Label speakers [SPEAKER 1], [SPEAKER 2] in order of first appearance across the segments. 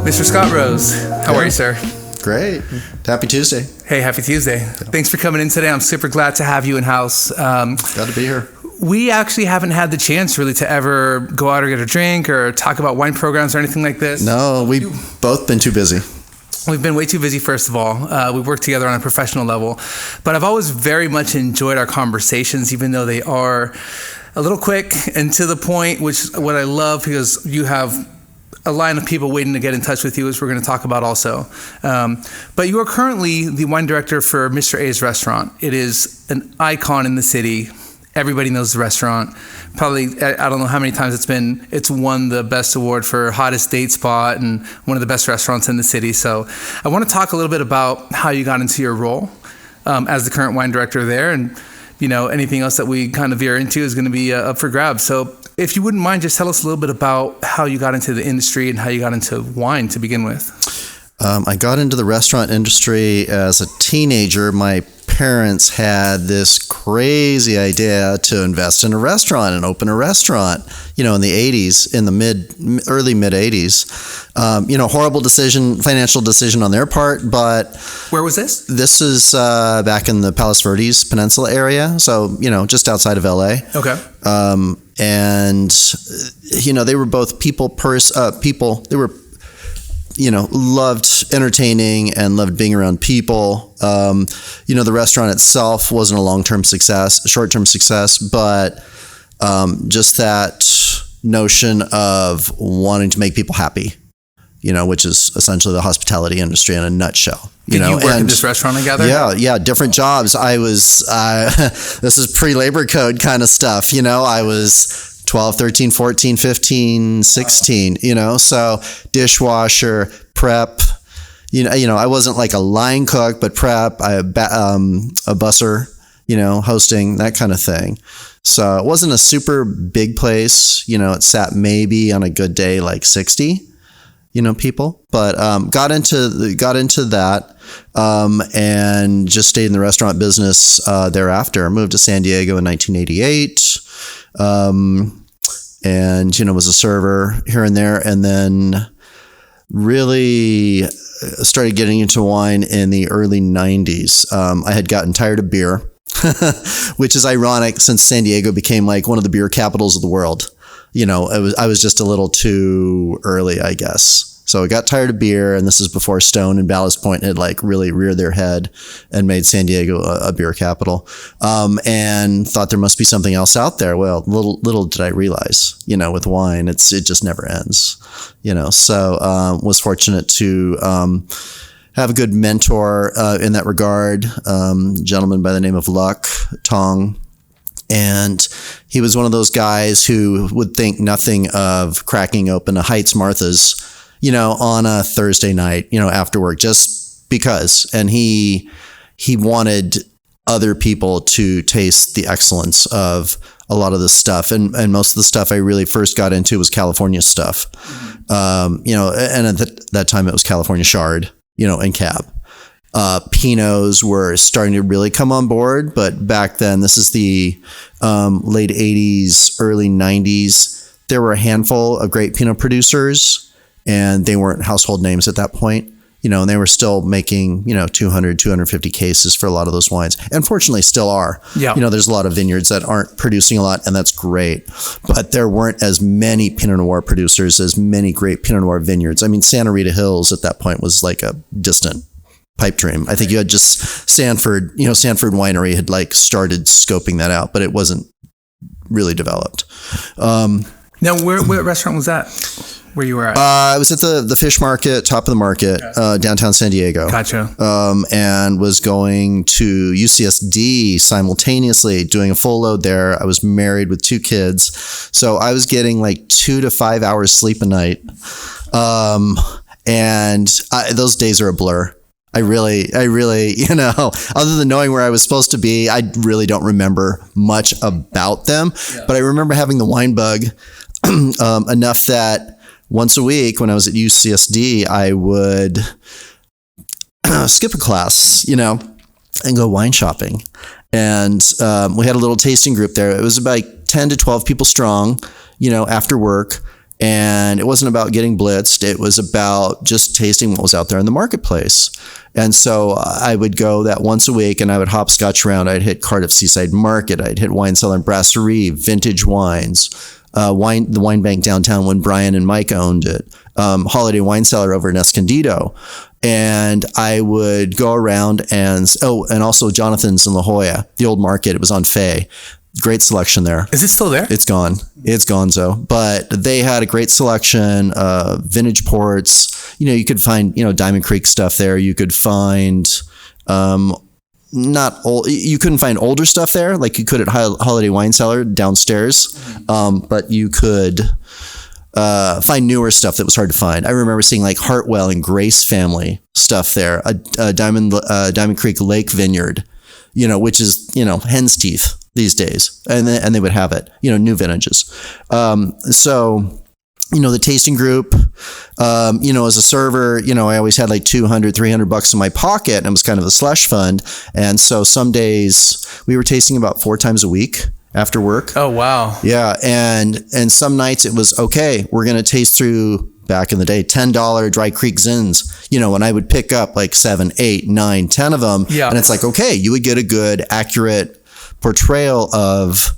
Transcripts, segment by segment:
[SPEAKER 1] Mr. Scott Rose, how are you, sir?
[SPEAKER 2] Great. Happy Tuesday.
[SPEAKER 1] Hey, happy Tuesday. Thanks for coming in today. I'm super glad to have you in-house.
[SPEAKER 2] Glad to be here.
[SPEAKER 1] We actually haven't had the chance really to ever go out or get a drink or talk about wine programs or anything like this.
[SPEAKER 2] No, we've both been too busy.
[SPEAKER 1] We've been way too busy, first of all. We work together on a professional level. But I've always very much enjoyed our conversations, even though they are a little quick and to the point, which is what I love, because you have a line of people waiting to get in touch with you, as we're going to talk about also. But you are currently the wine director for Mr. A's restaurant. It is an icon in the city. Everybody knows the restaurant. Probably, I don't know how many times it's won the best award for hottest date spot and one of the best restaurants in the city. So I want to talk a little bit about how you got into your role as the current wine director there. And, you know, anything else that we kind of veer into is going to be up for grabs. So if you wouldn't mind, just tell us a little bit about how you got into the industry and how you got into wine to begin with.
[SPEAKER 2] I got into the restaurant industry as a teenager. My parents had this crazy idea to invest in a restaurant and open a restaurant, you know, in the 80s, in the early mid 80s. Horrible financial decision on their part, but...
[SPEAKER 1] Where was this?
[SPEAKER 2] This is back in the Palos Verdes Peninsula area, so, you know, just outside of LA.
[SPEAKER 1] Okay.
[SPEAKER 2] And, you know, they were both people. They were, you know, loved entertaining and loved being around people. The restaurant itself wasn't a long-term success, a short-term success, but just that notion of wanting to make people happy, you know, which is essentially the hospitality industry in a nutshell.
[SPEAKER 1] Did you work in this restaurant together?
[SPEAKER 2] Yeah, different jobs. I was, this is pre-labor code kind of stuff, you know, I was 12, 13, 14, 15, 16, you know, so dishwasher, prep, you know, I wasn't like a line cook, but prep, a busser, you know, hosting, that kind of thing. So it wasn't a super big place, you know, it sat maybe on a good day, like 60, you know, people, but got into that and just stayed in the restaurant business thereafter. I moved to San Diego in 1988. And, you know, was a server here and there, and then really started getting into wine in the early 90s. I had gotten tired of beer, which is ironic since San Diego became like one of the beer capitals of the world. You know, I was just a little too early, I guess. So I got tired of beer, and this is before Stone and Ballast Point had like really reared their head and made San Diego a beer capital, and thought there must be something else out there. Well, little did I realize, you know, with wine, it just never ends, you know. So was fortunate to have a good mentor in that regard, a gentleman by the name of Luck Tong. And he was one of those guys who would think nothing of cracking open a Heights Martha's, you know, on a Thursday night, you know, after work, just because. And he wanted other people to taste the excellence of a lot of this stuff. And most of the stuff I really first got into was California stuff. You know, and at that time it was California Chard, you know, and Cab. Pinots were starting to really come on board, but back then, this is the late 80s, early 90s, there were a handful of great Pinot producers, and they weren't household names at that point, you know, and they were still making, you know, 200, 250 cases for a lot of those wines. And fortunately still are. Yeah. You know, there's a lot of vineyards that aren't producing a lot, and that's great. But there weren't as many Pinot Noir producers, as many great Pinot Noir vineyards. I mean, Santa Rita Hills at that point was like a distant pipe dream. I think you had just Sanford Winery had like started scoping that out, but it wasn't really developed.
[SPEAKER 1] Now, what restaurant was that? Where you were at?
[SPEAKER 2] I was at the fish market, top of the market, downtown San Diego.
[SPEAKER 1] Gotcha.
[SPEAKER 2] And was going to UCSD simultaneously, doing a full load there. I was married with 2 kids. So I was getting like 2 to 5 hours sleep a night. Those days are a blur. I really, you know, other than knowing where I was supposed to be, I really don't remember much about them. Yeah. But I remember having the wine bug enough that once a week when I was at UCSD, I would skip a class, you know, and go wine shopping. And we had a little tasting group there. It was about 10 to 12 people strong, you know, after work. And it wasn't about getting blitzed. It was about just tasting what was out there in the marketplace. And so I would go that once a week and I would hopscotch around. I'd hit Cardiff Seaside Market. I'd hit Wine Cellar and Brasserie, Vintage Wines, the Wine Bank downtown when Brian and Mike owned it, Holiday Wine Cellar over in Escondido. And I would go around and also Jonathan's in La Jolla, the old market. It was on Fay. Great selection there.
[SPEAKER 1] Is it still there?
[SPEAKER 2] It's gone. It's gonzo. But they had a great selection of vintage ports. You could find, Diamond Creek stuff there. You could find, not old, you couldn't find older stuff there like you could at Holiday Wine Cellar downstairs. But you could find newer stuff that was hard to find. I remember seeing like Hartwell and Grace family stuff there, a Diamond Creek Lake Vineyard, which is, hen's teeth these days. And they would have it, new vintages. So, the tasting group, as a server, I always had like $200, $300 in my pocket, and it was kind of a slush fund. And so some days we were tasting about 4 times a week after work.
[SPEAKER 1] Oh, wow.
[SPEAKER 2] Yeah. And some nights it was, okay, we're going to taste through, back in the day, $10 Dry Creek Zins, and I would pick up like 7, 8, 9, 10 of them.
[SPEAKER 1] Yeah.
[SPEAKER 2] And it's like, okay, you would get a good, accurate portrayal of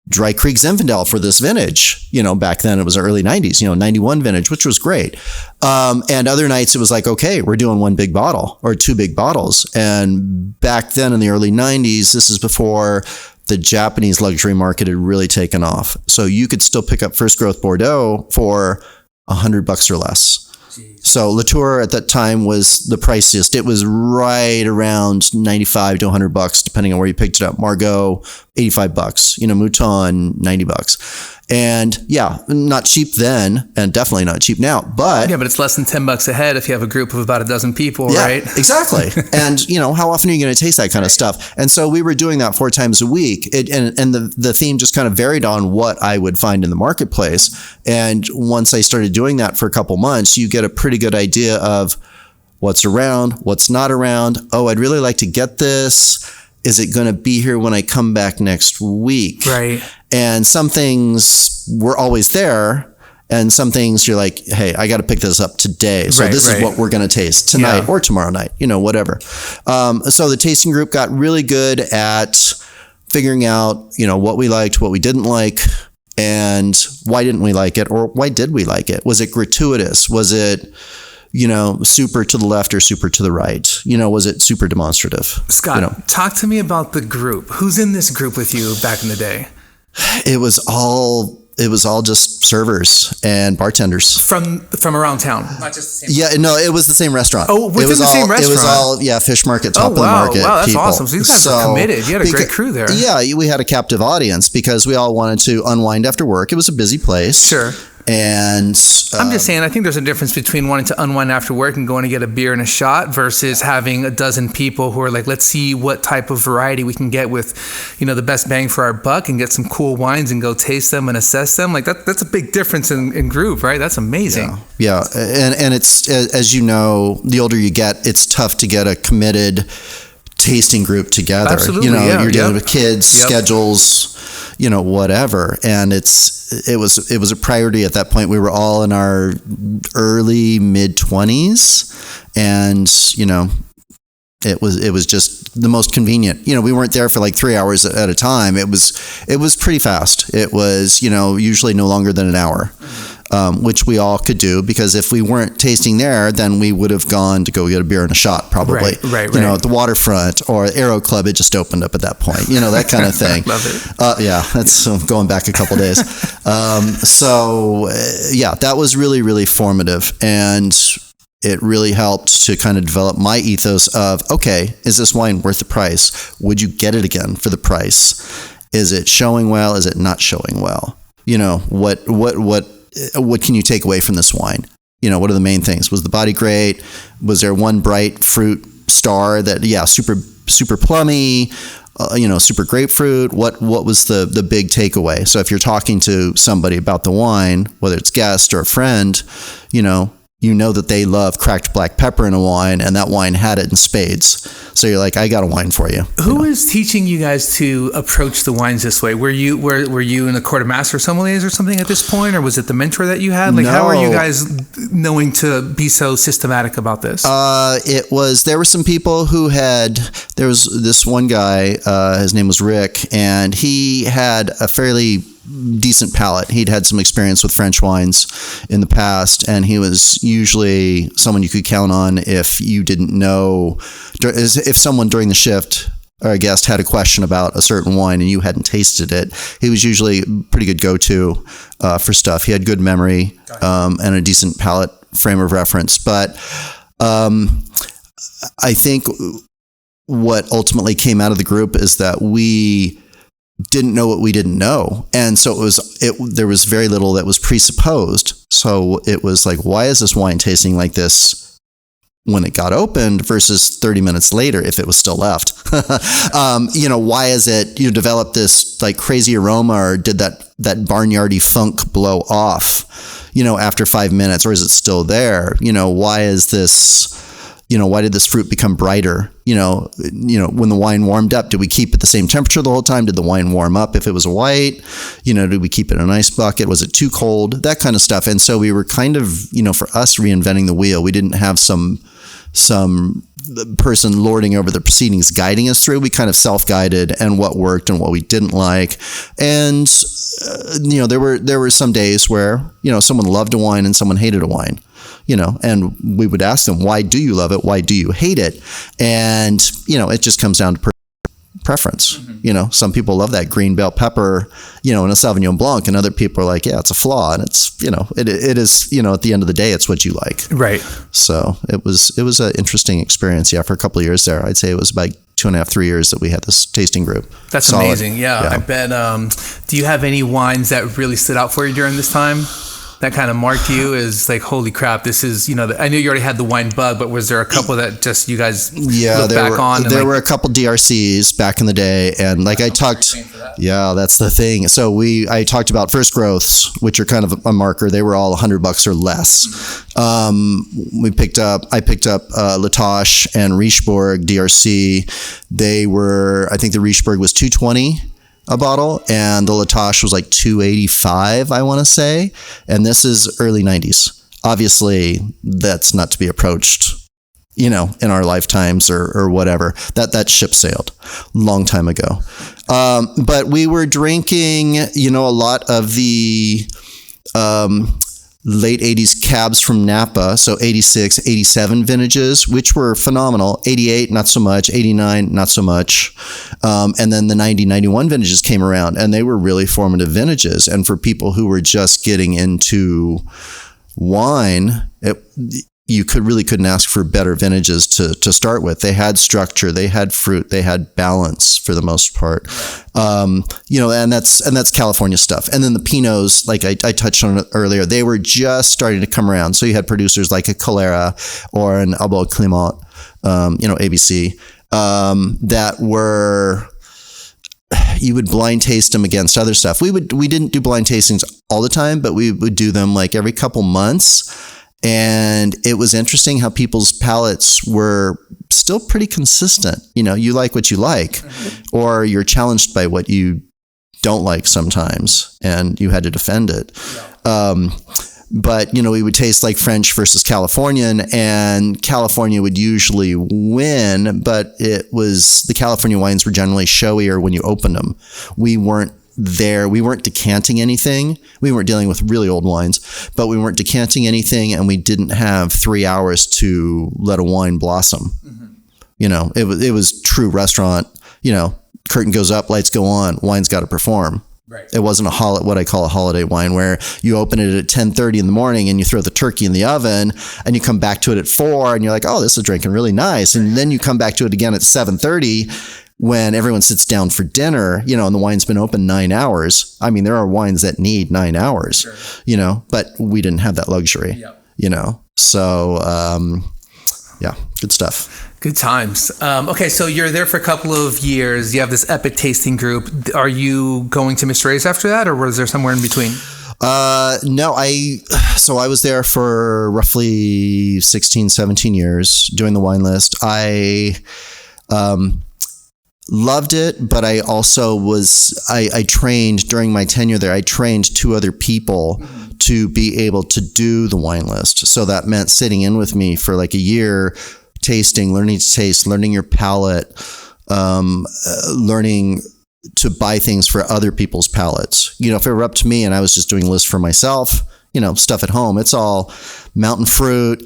[SPEAKER 2] Dry Creek Zinfandel for this vintage. Back then it was early 90s, 91 vintage, which was great. And other nights it was like, okay, we're doing 1 big bottle or 2 big bottles. And back then in the early 90s, this is before the Japanese luxury market had really taken off. So you could still pick up first growth Bordeaux for $100 or less. So Latour at that time was the priciest. It was right around $95 to $100, depending on where you picked it up. Margaux, $85. Mouton, $90. And yeah, not cheap then, and definitely not cheap now. But
[SPEAKER 1] yeah, but it's less than $10 a head if you have a group of about a dozen people,
[SPEAKER 2] yeah,
[SPEAKER 1] right?
[SPEAKER 2] Exactly. And how often are you going to taste that kind of stuff? And so we were doing that 4 times a week. And the theme just kind of varied on what I would find in the marketplace. And once I started doing that for a couple months, you get a pretty good idea of what's around, what's not around. Oh, I'd really like to get this. Is it going to be here when I come back next week?
[SPEAKER 1] Right. And
[SPEAKER 2] some things were always there. And some things you're like, hey, I got to pick this up today. So this is what we're going to taste tonight or tomorrow night, whatever. So the tasting group got really good at figuring out, what we liked, what we didn't like, and why didn't we like it, or why did we like it? Was it gratuitous? Was it, super to the left or super to the right? Was it super demonstrative?
[SPEAKER 1] Scott, talk to me about the group. Who's in this group with you back in the day?
[SPEAKER 2] It was all just servers and bartenders
[SPEAKER 1] from around town, not just the same.
[SPEAKER 2] Yeah, no, it was the same restaurant.
[SPEAKER 1] Oh, within the same restaurant.
[SPEAKER 2] It was all Fish Market, top of the market.
[SPEAKER 1] Wow, that's
[SPEAKER 2] people.
[SPEAKER 1] awesome. So these guys are committed. You had a great crew there.
[SPEAKER 2] Yeah, we had a captive audience because we all wanted to unwind after work. It was a busy place.
[SPEAKER 1] Sure.
[SPEAKER 2] And
[SPEAKER 1] I'm just saying, I think there's a difference between wanting to unwind after work and going to get a beer and a shot versus having a dozen people who are like, let's see what type of variety we can get with, the best bang for our buck and get some cool wines and go taste them and assess them. Like that's a big difference in group, right? That's amazing.
[SPEAKER 2] Yeah. And it's, as you know, the older you get, it's tough to get a committed tasting group together.
[SPEAKER 1] Absolutely,
[SPEAKER 2] you're dealing with kids, schedules, whatever. And it was a priority at that point. We were all in our early mid-20s, and it was just the most convenient. We weren't there for like 3 hours at a time. It was pretty fast. It was usually no longer than an hour. Which we all could do, because if we weren't tasting there, then we would have gone to go get a beer and a shot, probably. Right. At the waterfront, or Aero Club had just opened up at that point, that kind of thing.
[SPEAKER 1] Love it.
[SPEAKER 2] Yeah, that's going back a couple days. That was really, really formative. And it really helped to kind of develop my ethos of, okay, is this wine worth the price? Would you get it again for the price? Is it showing well? Is it not showing well? What can you take away from this wine? What are the main things? Was the body great? Was there one bright fruit star that, super, super plummy, super grapefruit? What was the big takeaway? So if you're talking to somebody about the wine, whether it's guest or a friend, you know that they love cracked black pepper in a wine, and that wine had it in spades. So you're like, I got a wine for you.
[SPEAKER 1] Who is teaching you guys to approach the wines this way? Were you in a court of master sommeliers or something at this point, or was it the mentor that you had? Like,
[SPEAKER 2] No.
[SPEAKER 1] how are you guys knowing to be so systematic about this?
[SPEAKER 2] There were some people who there was this one guy, his name was Rick, and he had a fairly decent palate. He'd had some experience with French wines in the past, and he was usually someone you could count on if you didn't know, if someone during the shift or a guest had a question about a certain wine and you hadn't tasted it. He was usually a pretty good go-to for stuff. He had good memory and a decent palate frame of reference. But I think what ultimately came out of the group is that we didn't know what we didn't know. And so there was very little that was presupposed. So it was like, why is this wine tasting like this when it got opened versus 30 minutes later if it was still left? Why is it you developed this like crazy aroma, or did that barnyardy funk blow off, after 5 minutes, or is it still there? Why is this? Why did this fruit become brighter? When the wine warmed up, did we keep it the same temperature the whole time? Did the wine warm up if it was a white? Did we keep it in an ice bucket? Was it too cold? That kind of stuff. And so we were kind of, for us, reinventing the wheel. We didn't have some person lording over the proceedings guiding us through. We kind of self-guided and what worked and what we didn't like. And, there were some days where, someone loved a wine and someone hated a wine. And we would ask them, why do you love it? Why do you hate it? And, it just comes down to preference. Mm-hmm. Some people love that green bell pepper, in a Sauvignon Blanc, and other people are like, yeah, it's a flaw. And it's, it is, at the end of the day, it's what you like.
[SPEAKER 1] Right.
[SPEAKER 2] So it was an interesting experience. Yeah. For a couple of years there, I'd say it was about 2.5, 3 years that we had this tasting group.
[SPEAKER 1] That's
[SPEAKER 2] Solid.
[SPEAKER 1] Amazing. Yeah. I bet. Do you have any wines that really stood out for you during this time? That kind of marked you as like, holy crap, this is, I knew you already had the wine bug, but was there a couple that just you guys look back on?
[SPEAKER 2] There were a couple DRCs back in the day. And like that's the thing. So I talked about first growths, which are kind of a marker. They were all $100 or less. I picked up Latoche and Richebourg DRC. I think the Richebourg was $220 a bottle, and the Latoche was like $285, I want to say. And this is early 90s. Obviously, that's not to be approached, in our lifetimes or whatever. That ship sailed long time ago. But we were drinking, a lot of the late 80s cabs from Napa, so 86, 87 vintages, which were phenomenal. 88, not so much. 89, not so much. And then the 90, 91 vintages came around, and they were really formative vintages. And for people who were just getting into wine, you couldn't ask for better vintages to start with. They had structure, they had fruit, they had balance for the most part. And that's California stuff. And then the Pinots, like I touched on it earlier, they were just starting to come around. So you had producers like a Calera or an Albo Clement, ABC, that were, you would blind taste them against other stuff. We didn't do blind tastings all the time, but we would do them like every couple months. And it was interesting how people's palates were still pretty consistent. You like what you like, or you're challenged by what you don't like sometimes, and you had to defend it. Yeah. But, we would taste like French versus Californian, and California would usually win, but the California wines were generally showier when you opened them. We weren't decanting anything. We weren't dealing with really old wines, but we weren't decanting anything, and we didn't have 3 hours to let a wine blossom. Mm-hmm. It was true restaurant, curtain goes up, lights go on, wine's got to perform. Right. It wasn't what I call a holiday wine, where you open it at 10:30 in the morning and you throw the turkey in the oven and you come back to it at 4 and you're like, oh, this is drinking really nice. And then you come back to it again at 7:30 when everyone sits down for dinner, and the wine's been open 9 hours. I mean, there are wines that need 9 hours, sure. But we didn't have that luxury, So, good stuff.
[SPEAKER 1] Good times. Okay, so you're there for a couple of years. You have this epic tasting group. Are you going to Mr. A's after that, or was there somewhere in between?
[SPEAKER 2] No, so I was there for roughly 16, 17 years doing the wine list. I loved it, but I also I trained during my tenure there. I trained 2 other people to be able to do the wine list. So that meant sitting in with me for like a year, tasting, learning to taste, learning your palate, learning to buy things for other people's palates. If it were up to me and I was just doing lists for myself, stuff at home, it's all mountain fruit,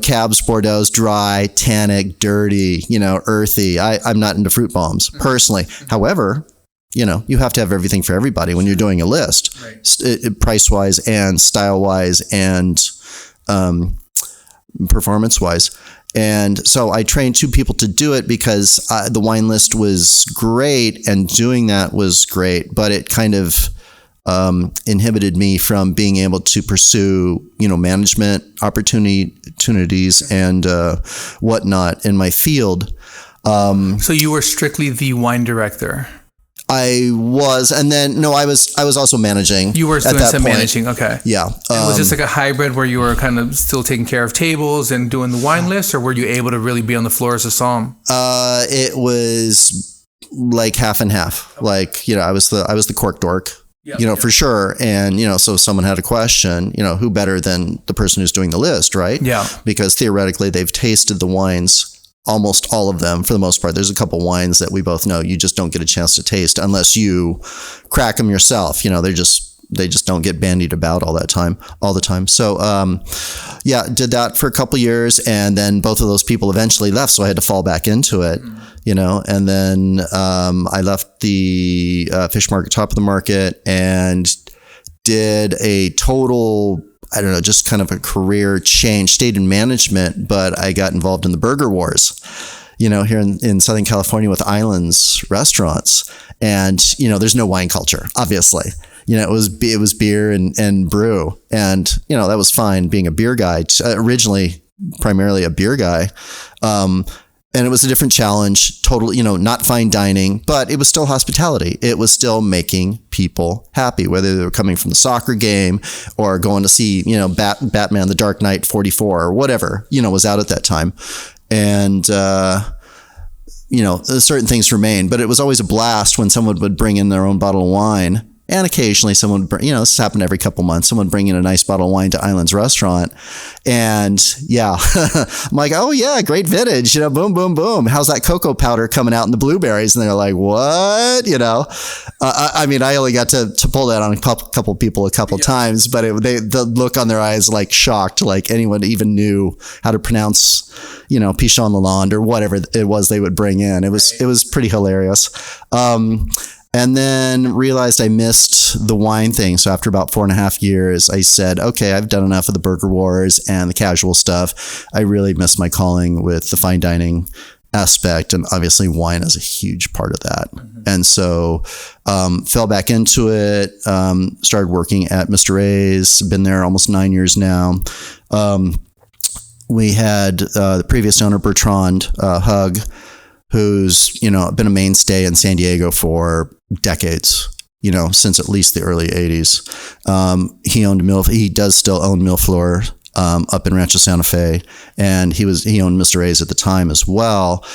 [SPEAKER 2] Cabs, Bordeaux, dry, tannic, dirty, earthy. I'm not into fruit bombs personally. However, you have to have everything for everybody when you're doing a list, right. Price-wise and style-wise and performance-wise. And so I trained 2 people to do it because the wine list was great and doing that was great, but it kind of inhibited me from being able to pursue, management opportunities and whatnot in my field.
[SPEAKER 1] So you were strictly the wine director?
[SPEAKER 2] I was, and then I was also managing.
[SPEAKER 1] You were doing some managing, okay.
[SPEAKER 2] Yeah.
[SPEAKER 1] It was just like a hybrid where you were kind of still taking care of tables and doing the wine list, or were you able to really be on the floor as a somm?
[SPEAKER 2] It was like half and half. Okay. Like, I was the cork dork. For sure. And, so if someone had a question, who better than the person who's doing the list, right? Yeah. Because theoretically they've tasted the wines, almost all of them for the most part. There's a couple wines that we both know you just don't get a chance to taste unless you crack them yourself. They just don't get bandied about all the time. So, did that for a couple years, and then both of those people eventually left. So I had to fall back into it, and then, I left the, fish market, top of the market, and did a total, I don't know, just kind of a career change, stayed in management, but I got involved in the burger wars, here in Southern California with Islands restaurants. And, there's no wine culture, obviously. It was beer and brew. And, that was fine being a beer guy, originally primarily a beer guy. And it was a different challenge, totally, not fine dining, but it was still hospitality. It was still making people happy, whether they were coming from the soccer game or going to see, Batman, The Dark Knight 44 or whatever, was out at that time. And, certain things remain, but it was always a blast when someone would bring in their own bottle of wine. And occasionally someone, this happened every couple months, someone bring in a nice bottle of wine to Island's restaurant. And I'm like, oh yeah, great vintage, boom, boom, boom. How's that cocoa powder coming out in the blueberries? And they're like, what? I only got to pull that on a couple people a couple times, but the look on their eyes, like shocked, like anyone even knew how to pronounce, Pichon Lalande or whatever it was they would bring in. It was pretty hilarious. And then realized I missed the wine thing. So after about 4.5 years, I said, okay, I've done enough of the burger wars and the casual stuff. I really miss my calling with the fine dining aspect. And obviously wine is a huge part of that. Mm-hmm. And so fell back into it, started working at Mr. A's, been there almost 9 years now. We had the previous owner, Bertrand Hug, who's, been a mainstay in San Diego for decades, since at least the early 80s. He does still own Millefleur up in Rancho Santa Fe, and he owned Mr. A's at the time as well.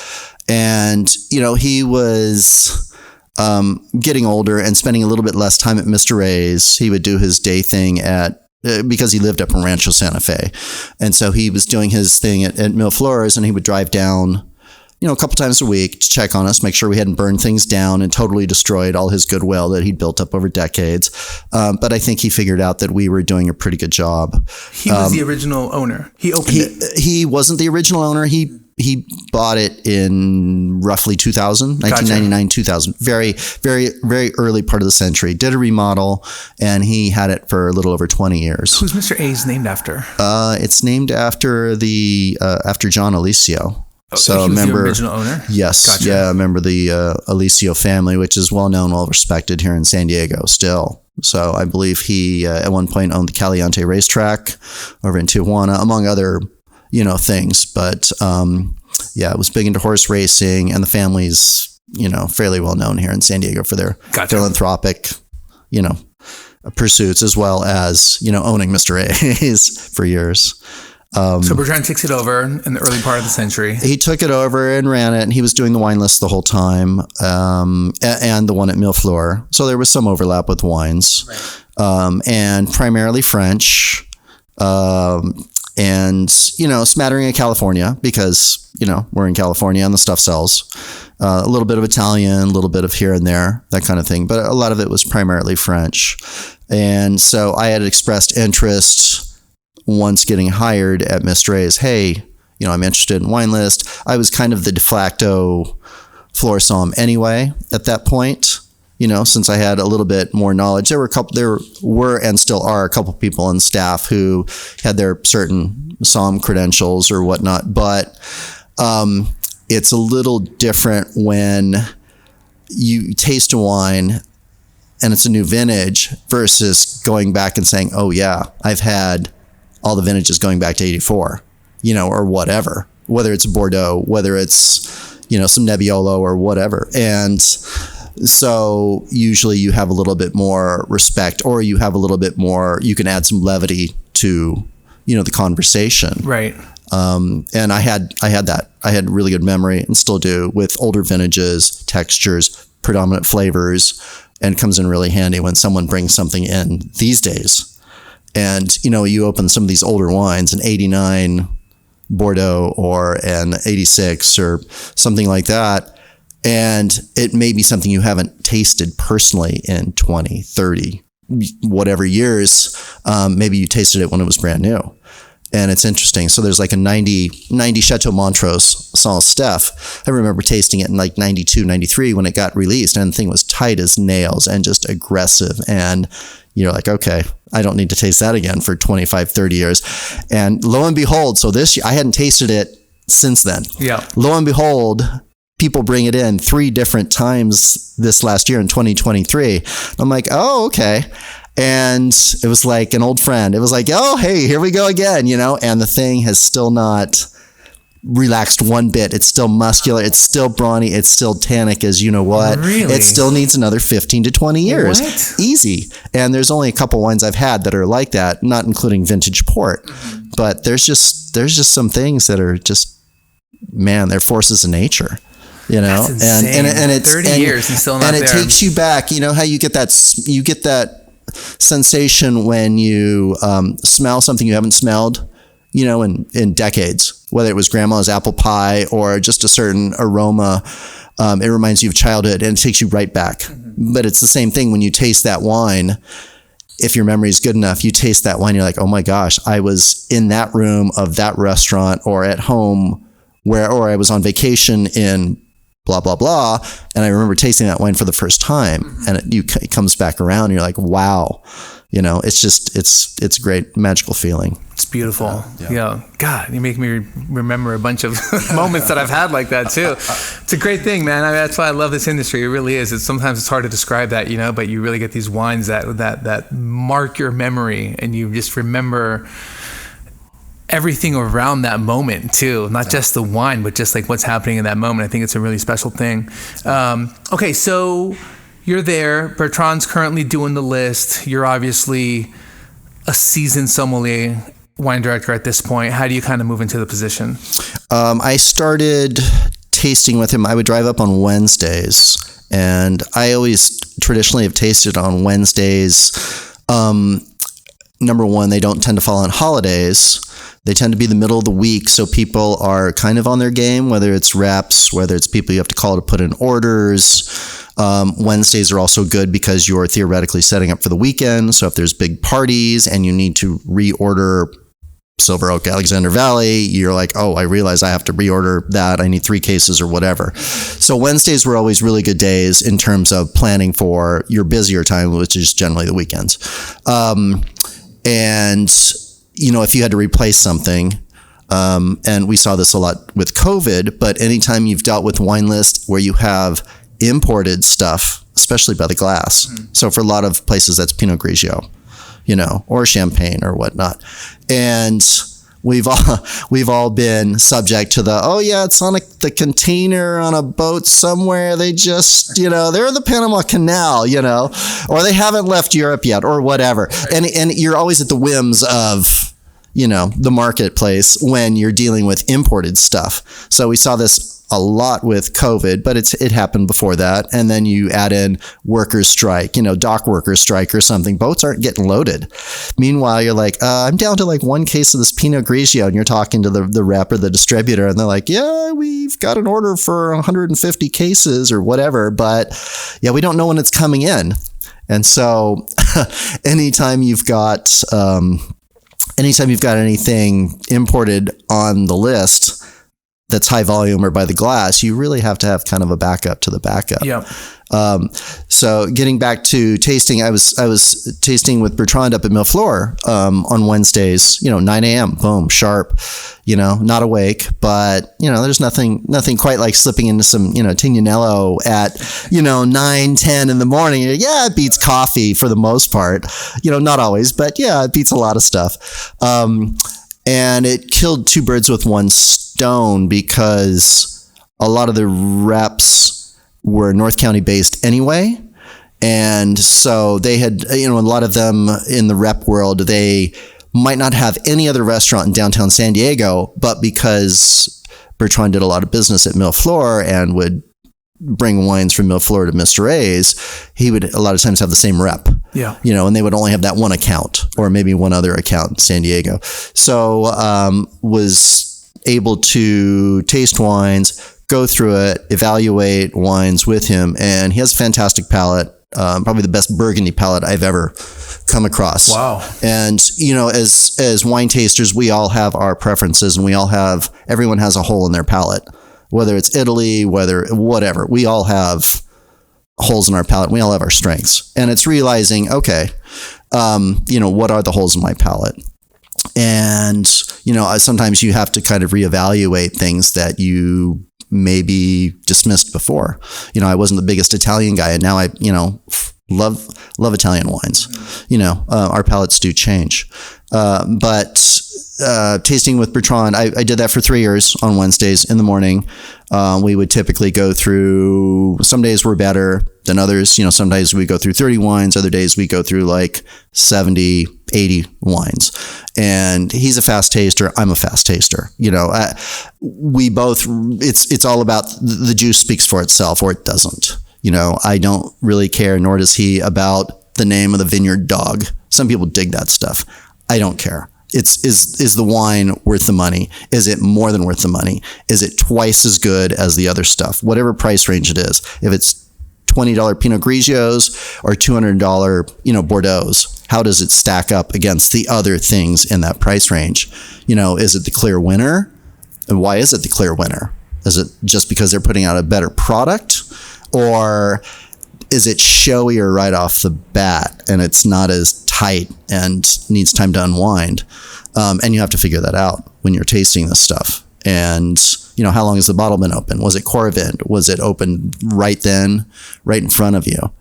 [SPEAKER 2] And, he was getting older and spending a little bit less time at Mr. A's. He would do his day thing because he lived up in Rancho Santa Fe. And so he was doing his thing at Millefleur's, and he would drive down a couple times a week to check on us, make sure we hadn't burned things down and totally destroyed all his goodwill that he'd built up over decades. But I think he figured out that we were doing a pretty good job.
[SPEAKER 1] He was the original owner. He opened it.
[SPEAKER 2] He wasn't the original owner. He bought it in roughly 2000, 1999, 2000. Very, very, very early part of the century. Did a remodel, and he had it for a little over 20 years.
[SPEAKER 1] Who's Mr. A's named after?
[SPEAKER 2] It's named after after John Alicio. So
[SPEAKER 1] he was the original owner?
[SPEAKER 2] Yes. Gotcha. Yeah, I remember the Alicio family, which is well known, well respected here in San Diego still. So I believe he at one point owned the Caliente racetrack over in Tijuana, among other, things. But it was big into horse racing, and the family's, fairly well known here in San Diego for their philanthropic, pursuits, as well as, owning Mr. A's for years.
[SPEAKER 1] So Bertrand takes it over in the early part of the century.
[SPEAKER 2] He took it over and ran it, and he was doing the wine list the whole time, and the one at Millefleur. So there was some overlap with wines, right. And primarily French, and, smattering of California, because, we're in California and the stuff sells. A little bit of Italian, a little bit of here and there, that kind of thing. But a lot of it was primarily French. And so I had expressed interest once getting hired at Mr. A's. Hey, I'm interested in wine list. I was kind of the de facto floor somm anyway at that point, since I had a little bit more knowledge. There were and still are a couple people on staff who had their certain somm credentials or whatnot. But it's a little different when you taste a wine and it's a new vintage versus going back and saying, oh yeah, I've had all the vintages going back to 84, or whatever, whether it's Bordeaux, whether it's, some Nebbiolo or whatever. And so usually you have a little bit more respect, or you have a little bit more, you can add some levity to, the conversation.
[SPEAKER 1] Right.
[SPEAKER 2] And I had that. I had really good memory, and still do, with older vintages, textures, predominant flavors, and it comes in really handy when someone brings something in these days. And, you open some of these older wines, an 89 Bordeaux or an 86 or something like that, and it may be something you haven't tasted personally in 20, 30, whatever years. Maybe you tasted it when it was brand new. And it's interesting. So there's like a 90 Chateau Montrose Saint Steph. I remember tasting it in like 92, 93 when it got released, and the thing was tight as nails and just aggressive. And you're like, okay, I don't need to taste that again for 25, 30 years. And lo and behold, so this year, I hadn't tasted it since then.
[SPEAKER 1] Yeah.
[SPEAKER 2] Lo and behold, people bring it in 3 different times this last year in 2023. I'm like, oh, okay. And it was like an old friend. It was like, oh, hey, here we go again, and the thing has still not relaxed one bit. It's still muscular. It's still brawny. It's still tannic as you know what.
[SPEAKER 1] Really?
[SPEAKER 2] It still needs another 15 to 20 years.
[SPEAKER 1] What?
[SPEAKER 2] Easy. And there's only a couple wines I've had that are like that, not including vintage port. Mm-hmm. But there's just some things that are just, man, they're forces of nature.
[SPEAKER 1] That's insane.
[SPEAKER 2] And it's
[SPEAKER 1] 30 years and still not there.
[SPEAKER 2] And it takes you back. You know how you get that sensation when you smell something you haven't smelled, in decades, whether it was grandma's apple pie or just a certain aroma. It reminds you of childhood, and it takes you right back. Mm-hmm. But it's the same thing when you taste that wine. If your memory is good enough, you taste that wine, you're like, oh my gosh, I was in that room of that restaurant, or at home or I was on vacation in blah, blah, blah. And I remember tasting that wine for the first time, and it comes back around, and you're like, wow, it's a great magical feeling.
[SPEAKER 1] It's beautiful. Yeah. God, you make me remember a bunch of moments that I've had like that too. It's a great thing, man. That's why I love this industry. It really is. Sometimes it's hard to describe that, but you really get these wines that mark your memory, and you just remember everything around that moment too, not just the wine, but just like what's happening in that moment. I think it's a really special thing. Okay, so you're there. Bertrand's currently doing the list. You're obviously a seasoned sommelier, wine director at this point. How do you kind of move into the position?
[SPEAKER 2] I started tasting with him. I would drive up on Wednesdays, and I always traditionally have tasted on Wednesdays. Number one, they don't tend to fall on holidays. They tend to be the middle of the week, so people are kind of on their game, whether it's reps, whether it's people you have to call to put in orders. Wednesdays are also good because you're theoretically setting up for the weekend. So if there's big parties and you need to reorder Silver Oak, Alexander Valley, you're like, oh, I realize I have to reorder that. I need 3 cases or whatever. So Wednesdays were always really good days in terms of planning for your busier time, which is generally the weekends. And if you had to replace something, and we saw this a lot with COVID, but anytime you've dealt with wine list where you have imported stuff, especially by the glass. Mm-hmm. So for a lot of places, that's Pinot Grigio, or Champagne or whatnot. And we've all been subject to it's on the container on a boat somewhere. They just, they're in the Panama Canal, or they haven't left Europe yet or whatever. And you're always at the whims of, the marketplace when you're dealing with imported stuff. So we saw this a lot with COVID, but it happened before that. And then you add in workers' strike, dock workers' strike or something. Boats aren't getting loaded. Meanwhile, you're like, I'm down to like one case of this Pinot Grigio, and you're talking to the rep or the distributor, and they're like, yeah, we've got an order for 150 cases or whatever, but yeah, we don't know when it's coming in. And so anytime you've got anything imported on the list that's high volume or by the glass, you really have to have kind of a backup to the backup.
[SPEAKER 1] Yeah.
[SPEAKER 2] So getting back to tasting, I was tasting with Bertrand up at Mille Flore on Wednesdays, 9 a.m., boom, sharp, not awake, but, there's nothing quite like slipping into some, Tignanello at, 9, 10 in the morning. Yeah, it beats coffee for the most part, not always, but yeah, it beats a lot of stuff. And it killed two birds with one stone because a lot of the reps were North County based anyway. And so they had, a lot of them in the rep world, they might not have any other restaurant in downtown San Diego, but because Bertrand did a lot of business at Mille Flore and would bring wines from Mille Flore to Mr. A's, he would a lot of times have the same rep.
[SPEAKER 1] Yeah.
[SPEAKER 2] And they would only have that one account or maybe one other account in San Diego. So was able to taste wines, go through it, evaluate wines with him, and he has a fantastic palate, probably the best Burgundy palate I've ever come across.
[SPEAKER 1] Wow.
[SPEAKER 2] And, as wine tasters, we all have our preferences, and everyone has a hole in their palate, whether it's Italy, whatever, we all have holes in our palate. We all have our strengths, and it's realizing, okay, what are the holes in my palate? And, sometimes you have to kind of reevaluate things that you maybe dismissed before. I wasn't the biggest Italian guy, and now I, love Italian wines. Our palates do change. But tasting with Bertrand, I did that for 3 years on Wednesdays in the morning. We would typically go through, some days were better than others. Some days we go through 30 wines, other days we go through like 70, 80 wines. And he's a fast taster. I'm a fast taster. We both, it's all about the juice speaks for itself, or it doesn't. I don't really care, nor does he, about the name of the vineyard dog. Some people dig that stuff. I don't care. Is the wine worth the money? Is it more than worth the money? Is it twice as good as the other stuff? Whatever price range it is. If it's $20 Pinot Grigios or $200, Bordeaux's, how does it stack up against the other things in that price range? Is it the clear winner? And why is it the clear winner? Is it just because they're putting out a better product? Or is it showier right off the bat and it's not as tight and needs time to unwind? And you have to figure that out when you're tasting this stuff. And, how long has the bottle been open? Was it Coravin? Was it open right then, right in front of you?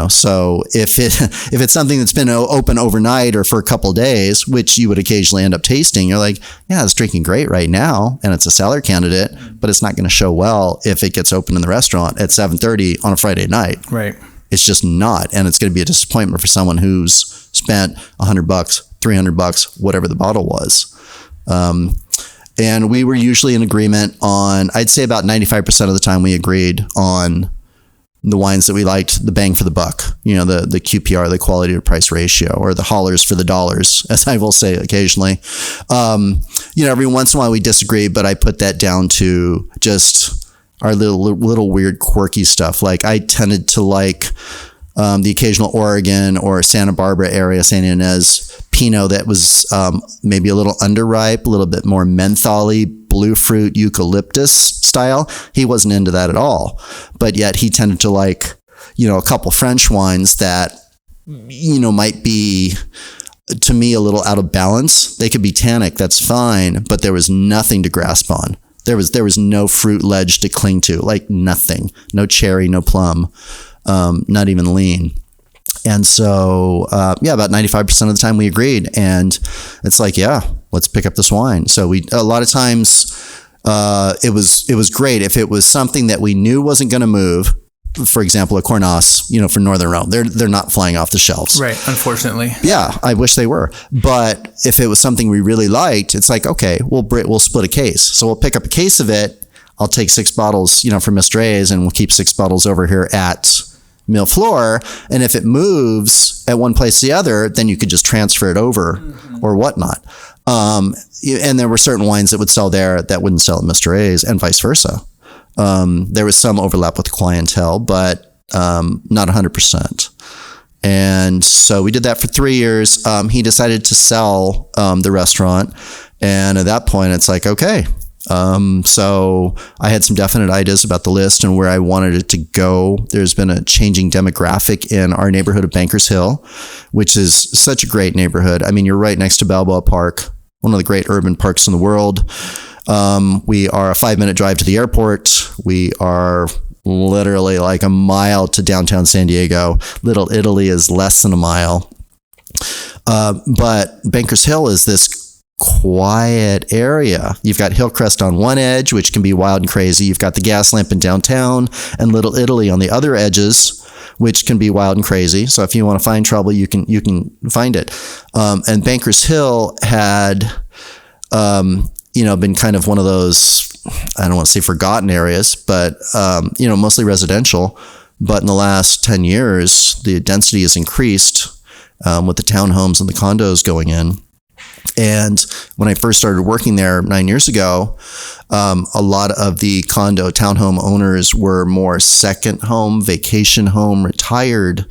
[SPEAKER 2] So if it's something that's been open overnight or for a couple of days, which you would occasionally end up tasting, you're like, yeah, it's drinking great right now, and it's a cellar candidate, but it's not going to show well if it gets open in the restaurant at 7:30 on a Friday night.
[SPEAKER 1] Right.
[SPEAKER 2] It's just not, and it's going to be a disappointment for someone who's spent $100, $300, whatever the bottle was. And we were usually in agreement on, I'd say about 95% of the time we agreed on the wines that we liked, the bang for the buck, the QPR, the quality to price ratio, or the hollers for the dollars, as I will say occasionally. Every once in a while we disagree, but I put that down to just our little weird quirky stuff. Like I tended to like the occasional Oregon or Santa Barbara area, San Ynez Pinot that was maybe a little underripe, a little bit more mentholy, blue fruit, eucalyptus style. He wasn't into that at all. But yet he tended to like, a couple French wines that, might be, to me, a little out of balance. They could be tannic, that's fine, but there was nothing to grasp on. There was no fruit ledge to cling to, like nothing. No cherry, no plum, not even lean. And so, about 95% of the time we agreed. And it's like, yeah, let's pick up this wine. So a lot of times, it was great if it was something that we knew wasn't going to move. For example, a Cornas, for Northern Rhone, they're not flying off the shelves.
[SPEAKER 1] Right. Unfortunately.
[SPEAKER 2] Yeah. I wish they were. But if it was something we really liked, it's like, okay, we'll split a case. So we'll pick up a case of it. I'll take 6 bottles, from Mr. A's, and we'll keep 6 bottles over here at Mill Floor. And if it moves at one place or the other, then you could just transfer it over or whatnot. And there were certain wines that would sell there that wouldn't sell at Mr. A's, and vice versa. There was some overlap with the clientele, but not 100%. And so we did that for 3 years. He decided to sell the restaurant. And at that point, it's like, okay. So I had some definite ideas about the list and where I wanted it to go. There's been a changing demographic in our neighborhood of Bankers Hill, which is such a great neighborhood. I mean, you're right next to Balboa Park, one of the great urban parks in the world. We are a 5-minute drive to the airport. We are literally like a mile to downtown San Diego. Little Italy is less than a mile. But Bankers Hill is this quiet area. You've got Hillcrest on one edge, which can be wild and crazy. You've got the Gas Lamp in downtown and Little Italy on the other edges, which can be wild and crazy. So if you want to find trouble, you can find it. And Bankers Hill had, been kind of one of those, I don't want to say forgotten areas, but, mostly residential. But in the last 10 years, the density has increased with the townhomes and the condos going in. And when I first started working there 9 years ago, a lot of the condo townhome owners were more second home, vacation home, retired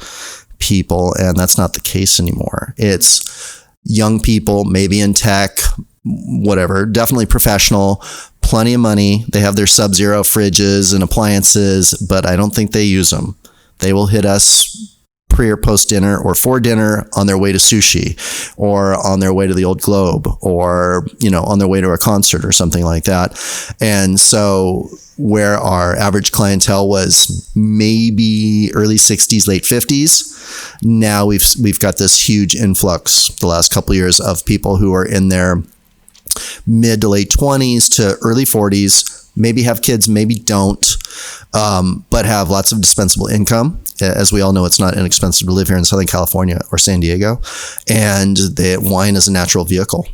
[SPEAKER 2] people. And that's not the case anymore. It's young people, maybe in tech, whatever, definitely professional, plenty of money. They have their Sub-Zero fridges and appliances, but I don't think they use them. They will hit us pre or post dinner or for dinner on their way to sushi or on their way to the Old Globe or, on their way to a concert or something like that. And so where our average clientele was maybe early 60s, late 50s, now we've got this huge influx the last couple of years of people who are in their mid to late 20s to early 40s, maybe have kids, maybe don't, but have lots of dispensable income. As we all know, it's not inexpensive to live here in Southern California or San Diego. And the wine is a natural vehicle,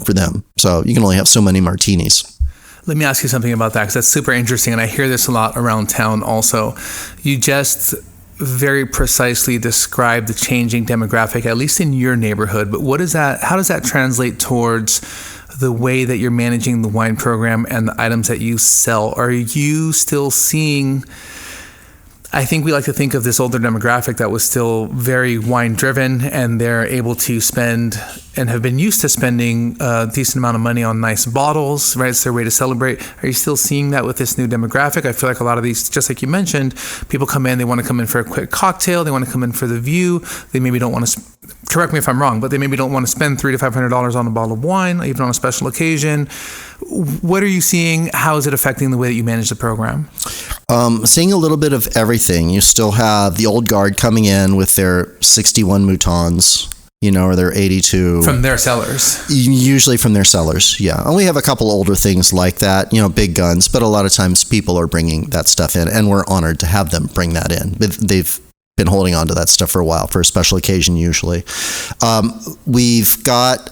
[SPEAKER 2] for them. So you can only have so many martinis.
[SPEAKER 1] Let me ask you something about that, because that's super interesting. And I hear this a lot around town also. You just very precisely describe the changing demographic, at least in your neighborhood. But how does that translate towards the way that you're managing the wine program and the items that you sell? Are you still seeing, I think we like to think of this older demographic that was still very wine driven, and they're able to spend and have been used to spending a decent amount of money on nice bottles, right? It's their way to celebrate. Are you still seeing that with this new demographic? I feel like a lot of these, just like you mentioned, people come in, they want to come in for a quick cocktail, they want to come in for the view. They maybe don't want to, correct me if I'm wrong, but they maybe don't want to spend $300 to $500 on a bottle of wine, even on a special occasion. What are you seeing? How is it affecting the way that you manage the program?
[SPEAKER 2] Seeing a little bit of everything. You still have the old guard coming in with their 61 Moutons, or their 82.
[SPEAKER 1] From their cellars.
[SPEAKER 2] Usually from their cellars, yeah. And we have a couple older things like that, big guns, but a lot of times people are bringing that stuff in, and we're honored to have them bring that in. They've been holding on to that stuff for a while, for a special occasion usually. We've got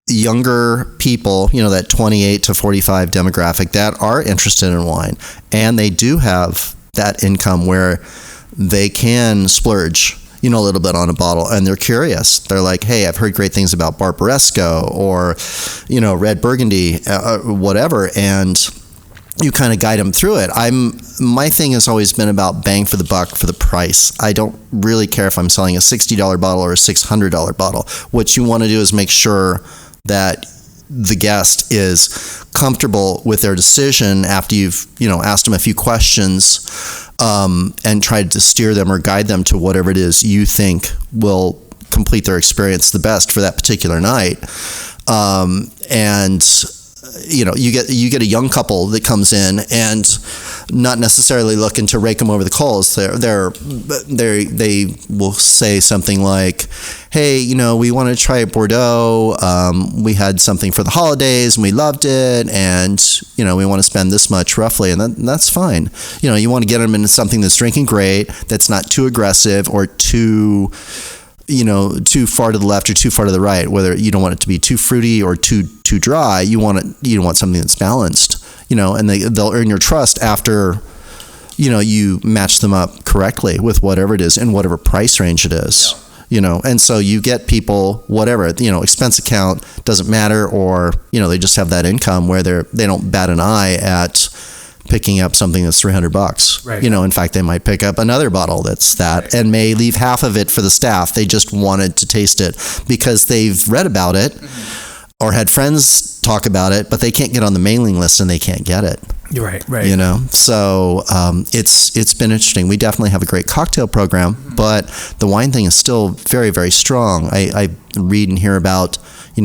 [SPEAKER 2] younger people, that 28 to 45 demographic that are interested in wine, and they do have that income where they can splurge, a little bit on a bottle, and they're curious. They're like, hey, I've heard great things about Barbaresco or, Red Burgundy, whatever, and you kind of guide them through it. My thing has always been about bang for the buck for the price. I don't really care if I'm selling a $60 bottle or a $600 bottle. What you want to do is make sure that the guest is comfortable with their decision after you've, asked them a few questions, and tried to steer them or guide them to whatever it is you think will complete their experience the best for that particular night. And you get a young couple that comes in and not necessarily looking to rake them over the coals. They will say something like, hey, we want to try Bordeaux. We had something for the holidays and we loved it, and we want to spend this much roughly, and that's fine. You want to get them into something that's drinking great, that's not too aggressive or too far to the left or too far to the right. Whether you don't want it to be too fruity or too dry, you want something that's balanced. And they'll earn your trust after you match them up correctly with whatever it is and whatever price range it is. And so you get people, whatever, expense account doesn't matter, or they just have that income where they don't bat an eye at picking up something that's $300.
[SPEAKER 1] Right.
[SPEAKER 2] In fact, they might pick up another bottle that's that, right, and may leave half of it for the staff. They just wanted to taste it because they've read about it, or had friends talk about it, but they can't get on the mailing list and they can't get it.
[SPEAKER 1] You're right.
[SPEAKER 2] So it's been interesting. We definitely have a great cocktail program, but the wine thing is still very, very strong. I read and hear about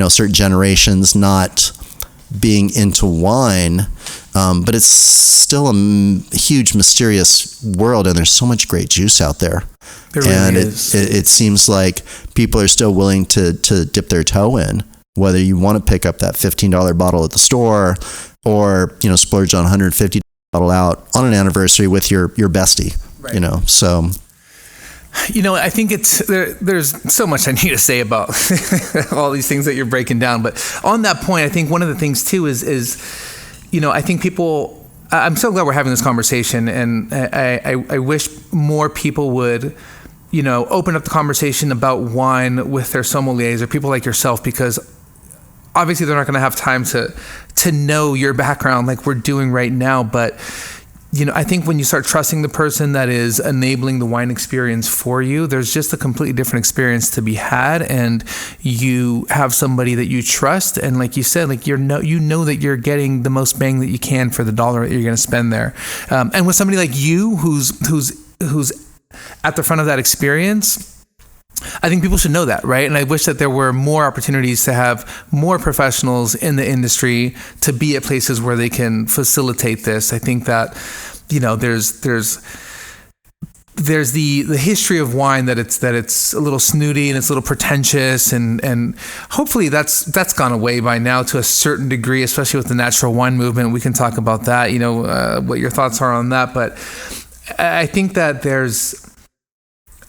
[SPEAKER 2] certain generations not being into wine, but it's still a huge, mysterious world, and there's so much great juice out there.
[SPEAKER 1] There really is.
[SPEAKER 2] It seems like people are still willing to dip their toe in, whether you want to pick up that $15 bottle at the store or splurge on $150 bottle out on an anniversary with your bestie. Right. So.
[SPEAKER 1] I think there's so much I need to say about all these things that you're breaking down. But on that point, I think one of the things too is I think people, I'm so glad we're having this conversation, and I wish more people would, open up the conversation about wine with their sommeliers or people like yourself, because obviously they're not going to have time to know your background like we're doing right now. But I think when you start trusting the person that is enabling the wine experience for you, there's just a completely different experience to be had, and you have somebody that you trust, and like you said, like you know that you're getting the most bang that you can for the dollar that you're going to spend there. And with somebody like you, who's at the front of that experience, I think people should know that, right? And I wish that there were more opportunities to have more professionals in the industry to be at places where they can facilitate this. I think that, there's the history of wine that it's a little snooty and it's a little pretentious, and hopefully that's gone away by now to a certain degree, especially with the natural wine movement. We can talk about that, what your thoughts are on that. But I think that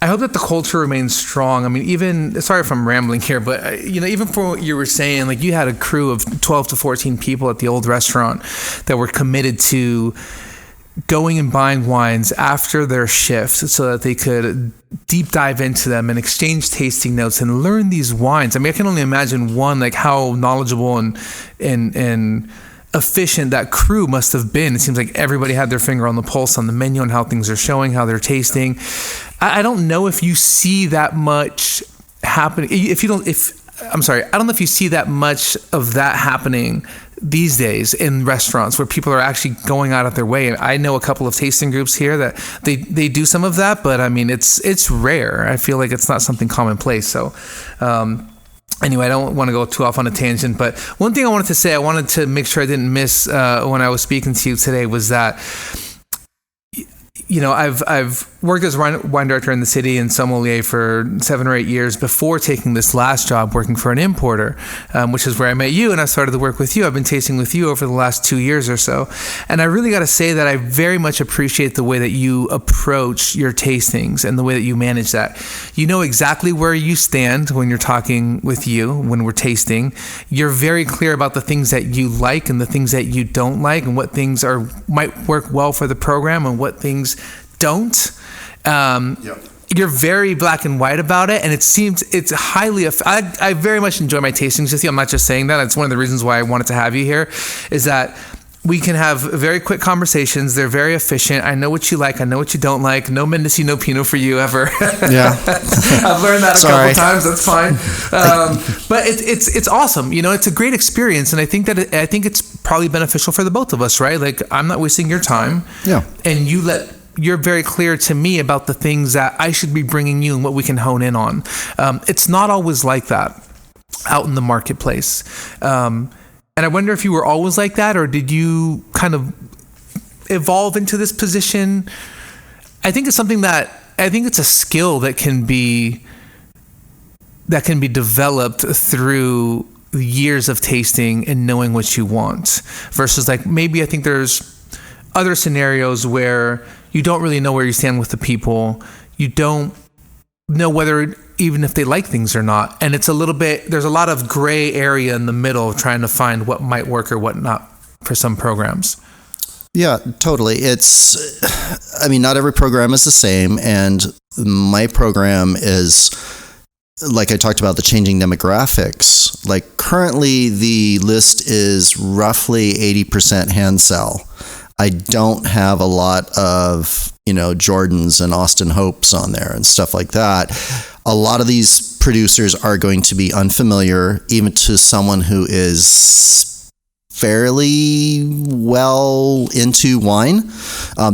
[SPEAKER 1] I hope that the culture remains strong. I mean, even, sorry if I'm rambling here, but even for what you were saying, like you had a crew of 12 to 14 people at the old restaurant that were committed to going and buying wines after their shift so that they could deep dive into them and exchange tasting notes and learn these wines. I mean, I can only imagine like how knowledgeable and efficient that crew must have been. It seems like everybody had their finger on the pulse on the menu and how things are showing, how they're tasting. I don't know if you see that much happening. I don't know if you see that much of that happening these days in restaurants where people are actually going out of their way. I know a couple of tasting groups here that they do some of that, but I mean, it's rare. I feel like it's not something commonplace. So, anyway, I don't want to go too off on a tangent, but one thing I wanted to say, I wanted to make sure I didn't miss when I was speaking to you today, was that I've worked as wine director in the city and sommelier for 7 or 8 years before taking this last job working for an importer, which is where I met you and I started to work with you. I've been tasting with you over the last 2 years or so. And I really got to say that I very much appreciate the way that you approach your tastings and the way that you manage that. You know exactly where you stand when you're talking with you, when we're tasting. You're very clear about the things that you like and the things that you don't like, and what things might work well for the program and what things don't. You're very black and white about it, and it seems it's highly. I very much enjoy my tastings with you. I'm not just saying that. It's one of the reasons why I wanted to have you here, is that we can have very quick conversations. They're very efficient. I know what you like. I know what you don't like. No Mendici, no Pinot for you ever.
[SPEAKER 2] Yeah,
[SPEAKER 1] I've learned that a couple times. That's fine. But it's awesome. It's a great experience, and I think it's probably beneficial for the both of us, right? Like, I'm not wasting your time.
[SPEAKER 2] Yeah,
[SPEAKER 1] and you're very clear to me about the things that I should be bringing you and what we can hone in on. It's not always like that out in the marketplace. And And I wonder if you were always like that, or did you kind of evolve into this position? I think it's a skill that can be developed through years of tasting and knowing what you want, versus like maybe I think there's other scenarios where you don't really know where you stand with the people. You don't know whether even if they like things or not. And it's there's a lot of gray area in the middle trying to find what might work or what not for some programs.
[SPEAKER 2] Yeah, totally. Not every program is the same. And my program is, like I talked about, the changing demographics. Like currently the list is roughly 80% hand sell. I don't have a lot of, Jordans and Austin Hopes on there and stuff like that. A lot of these producers are going to be unfamiliar, even to someone who is fairly well into wine.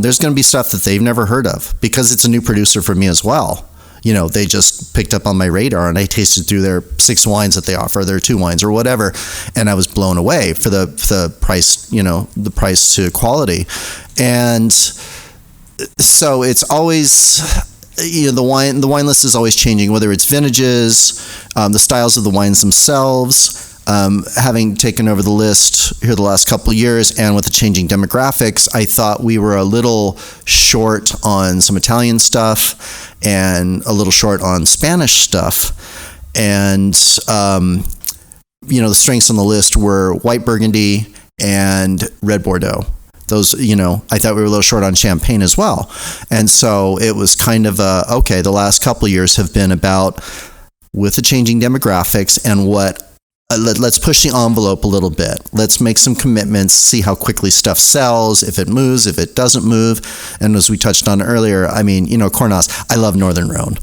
[SPEAKER 2] There's going to be stuff that they've never heard of because it's a new producer for me as well. They just picked up on my radar and I tasted through their 6 wines that they offer, their 2 wines or whatever. And I was blown away for the price, the price to quality. And so it's always, the wine list is always changing, whether it's vintages, the styles of the wines themselves. Having taken over the list here the last couple of years and with the changing demographics, I thought we were a little short on some Italian stuff and a little short on Spanish stuff. And, the strengths on the list were white Burgundy and red Bordeaux. Those, I thought we were a little short on Champagne as well. And so it was kind of the last couple of years have been about with the changing demographics and let's push the envelope a little bit. Let's make some commitments, see how quickly stuff sells, if it moves, if it doesn't move. And as we touched on earlier, Cornas, I love Northern Rhone.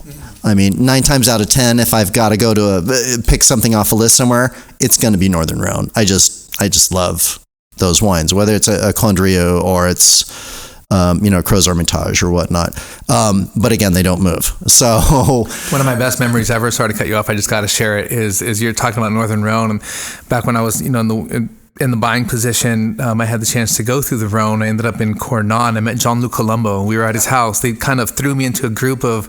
[SPEAKER 2] 9 times out of 10, if I've got to go to pick something off a list somewhere, it's going to be Northern Rhone. I just love those wines, whether it's a Condrieu or it's Crozes Hermitage or whatnot. But again, they don't move. So
[SPEAKER 1] one of my best memories ever, sorry to cut you off, I just got to share it, is you're talking about Northern Rhone. And back when I was, in the buying position, I had the chance to go through the Rhone. I ended up in Cornan. I met Jean-Luc Colombo. We were at his house. They kind of threw me into a group of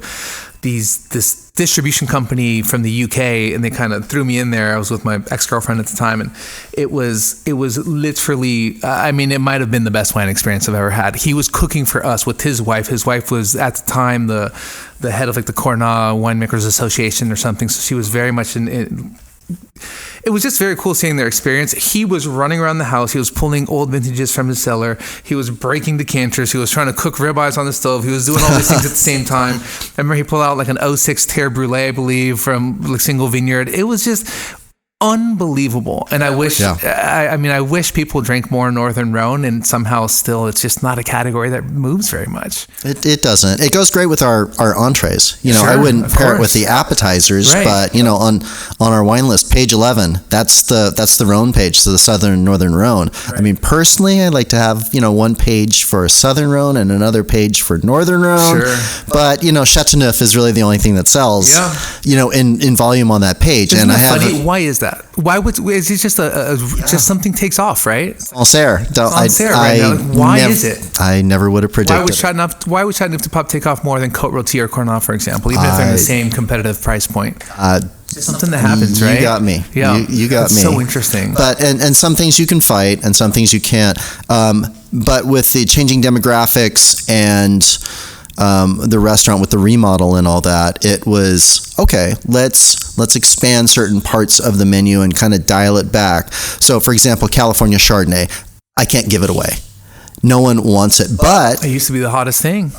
[SPEAKER 1] this distribution company from the UK, and they kind of threw me in there. I was with my ex-girlfriend at the time, and it was literally, it might have been the best wine experience I've ever had. He was cooking for us with his wife. His wife was at the time the head of like the Cornas Winemakers Association or something, so she was very much it was just very cool seeing their experience. He was running around the house. He was pulling old vintages from his cellar. He was breaking decanters. He was trying to cook ribeyes on the stove. He was doing all these things at the same time. I remember he pulled out like an 06 Terre Brûlée, I believe, from like single vineyard. It was just unbelievable. And I wish, I wish people drank more Northern Rhone, and somehow still it's just not a category that moves very much.
[SPEAKER 2] It doesn't. It goes great with our entrees.
[SPEAKER 1] Sure,
[SPEAKER 2] I wouldn't pair it with the appetizers, right. But on our wine list, page 11, that's the Rhone page, so the Southern and Northern Rhone. Right. Personally, I like to have, one page for Southern Rhone and another page for Northern Rhone.
[SPEAKER 1] Sure.
[SPEAKER 2] But, Chateauneuf is really the only thing that sells, in volume on that page.
[SPEAKER 1] Isn't that funny? Why is that? Why is it just just something takes off, right?
[SPEAKER 2] Sancerre.
[SPEAKER 1] Why is it?
[SPEAKER 2] I never would have predicted.
[SPEAKER 1] Why would Chateauneuf take off more than Côte Rôtie or Cornas, for example, even if they're in the same competitive price point? Something that happens, right?
[SPEAKER 2] You got me.
[SPEAKER 1] Yeah,
[SPEAKER 2] you got me.
[SPEAKER 1] So interesting.
[SPEAKER 2] But and some things you can fight, and some things you can't. But with the changing demographics and the restaurant with the remodel and all that, it was okay. Let's expand certain parts of the menu and kind of dial it back. So, for example, California Chardonnay, I can't give it away. No one wants it, but
[SPEAKER 1] it used to be the hottest thing.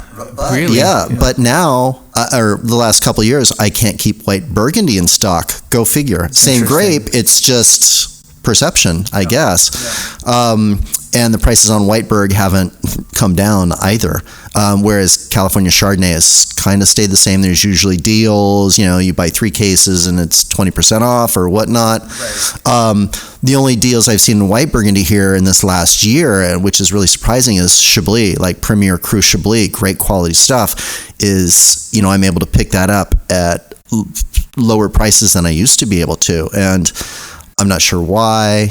[SPEAKER 1] Really?
[SPEAKER 2] Yeah, but now, or the last couple of years, I can't keep white Burgundy in stock. Go figure. Same grape, it's just perception, I guess. Yeah. And the prices on Whiteberg haven't come down either. Whereas California Chardonnay has kind of stayed the same. There's usually deals, you buy 3 cases and it's 20% off or whatnot. Right. The only deals I've seen in White Burgundy here in this last year, which is really surprising, is Chablis, like Premier Cru Chablis, great quality stuff, is, I'm able to pick that up at lower prices than I used to be able to. And I'm not sure why.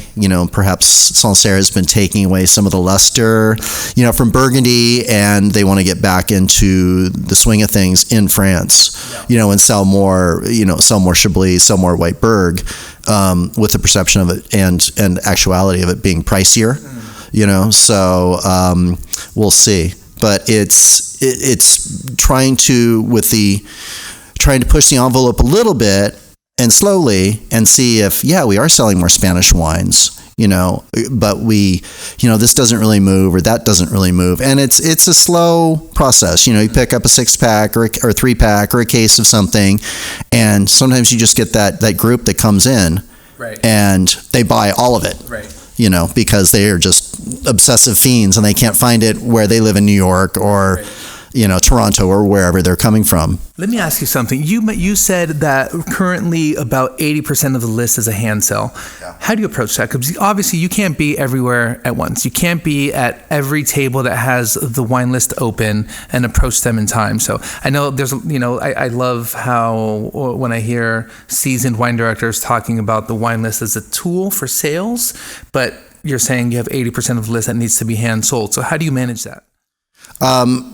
[SPEAKER 2] Perhaps Sancerre has been taking away some of the luster, from Burgundy, and they want to get back into the swing of things in France, and sell more Chablis, sell more White Berg, with the perception of it and actuality of it being pricier, So we'll see. But it's trying to push the envelope a little bit and slowly and see if, we are selling more Spanish wines, but this doesn't really move or that doesn't really move. And it's a slow process. You pick up a 6-pack or a 3-pack or a case of something, and sometimes you just get that group that comes in,
[SPEAKER 1] right,
[SPEAKER 2] and they buy all of it.
[SPEAKER 1] Right.
[SPEAKER 2] Because they are just obsessive fiends and they can't find it where they live in New York or, Toronto or wherever they're coming from.
[SPEAKER 1] Let me ask you something. You said that currently about 80% of the list is a hand sell. Yeah. How do you approach that? Because obviously you can't be everywhere at once. You can't be at every table that has the wine list open and approach them in time. So I know there's, I love how when I hear seasoned wine directors talking about the wine list as a tool for sales, but you're saying you have 80% of the list that needs to be hand sold. So how do you manage that?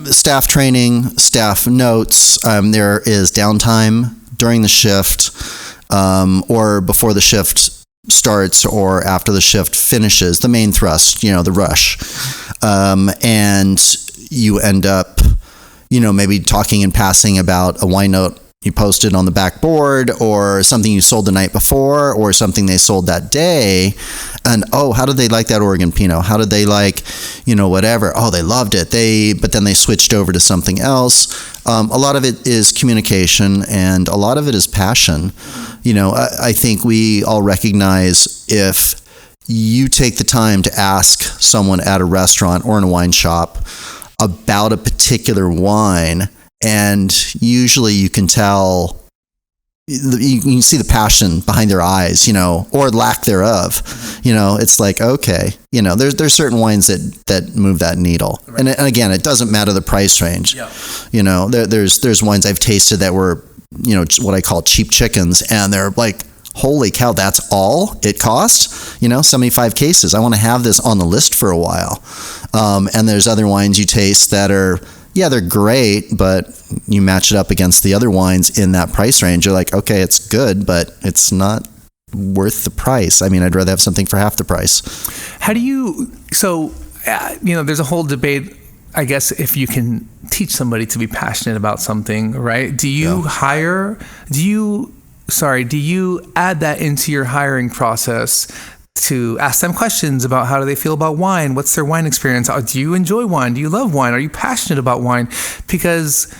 [SPEAKER 2] Staff training, staff notes. There is downtime during the shift, or before the shift starts or after the shift finishes, the main thrust, the rush. And you end up, maybe talking and passing about a wine note you posted on the backboard, or something you sold the night before, or something they sold that day. And, how did they like that Oregon Pinot? How did they like, whatever? Oh, they loved it. But then they switched over to something else. A lot of it is communication, and a lot of it is passion. I think we all recognize if you take the time to ask someone at a restaurant or in a wine shop about a particular wine, and usually you can tell, you can see the passion behind their eyes, or lack thereof. It's like, okay, there's certain wines that move that needle. Right. And again, it doesn't matter the price range. Yeah. There's wines I've tasted that were, what I call cheap chickens, and they're like, holy cow, that's all it cost? 75 cases. I want to have this on the list for a while. And there's other wines you taste that are, they're great, but you match it up against the other wines in that price range. You're like, okay, it's good, but it's not worth the price. I mean, I'd rather have something for half the price. How do you,
[SPEAKER 1] there's a whole debate, I guess, if you can teach somebody to be passionate about something, right? Do you add that into your hiring process to ask them questions about how do they feel about wine? What's their wine experience? Do you enjoy wine? Do you love wine? Are you passionate about wine? Because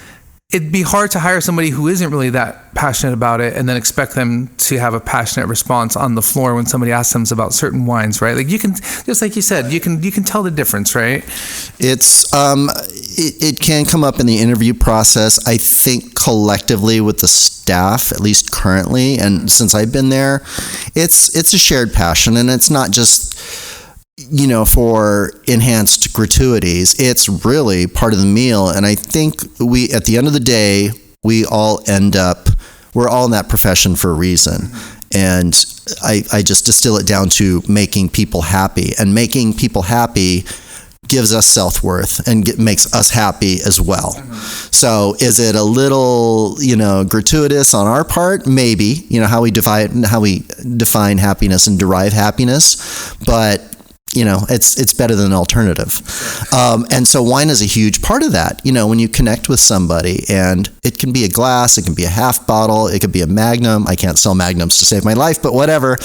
[SPEAKER 1] it'd be hard to hire somebody who isn't really that passionate about it and then expect them to have a passionate response on the floor when somebody asks them about certain wines, right? Like you can, just like you said, you can tell the difference, right?
[SPEAKER 2] It's it can come up in the interview process. I think collectively with the staff, at least currently, and since I've been there, it's a shared passion, and it's not just for enhanced gratuities. It's really part of the meal. And I think at the end of the day, we're all in that profession for a reason. And I just distill it down to making people happy, and making people happy gives us self-worth and makes us happy as well. Mm-hmm. So is it a little, gratuitous on our part? Maybe, how we define happiness and derive happiness, but it's better than an alternative. And so wine is a huge part of that. When you connect with somebody, and it can be a glass, it can be a half bottle, it could be a Magnum. I can't sell Magnums to save my life, but whatever.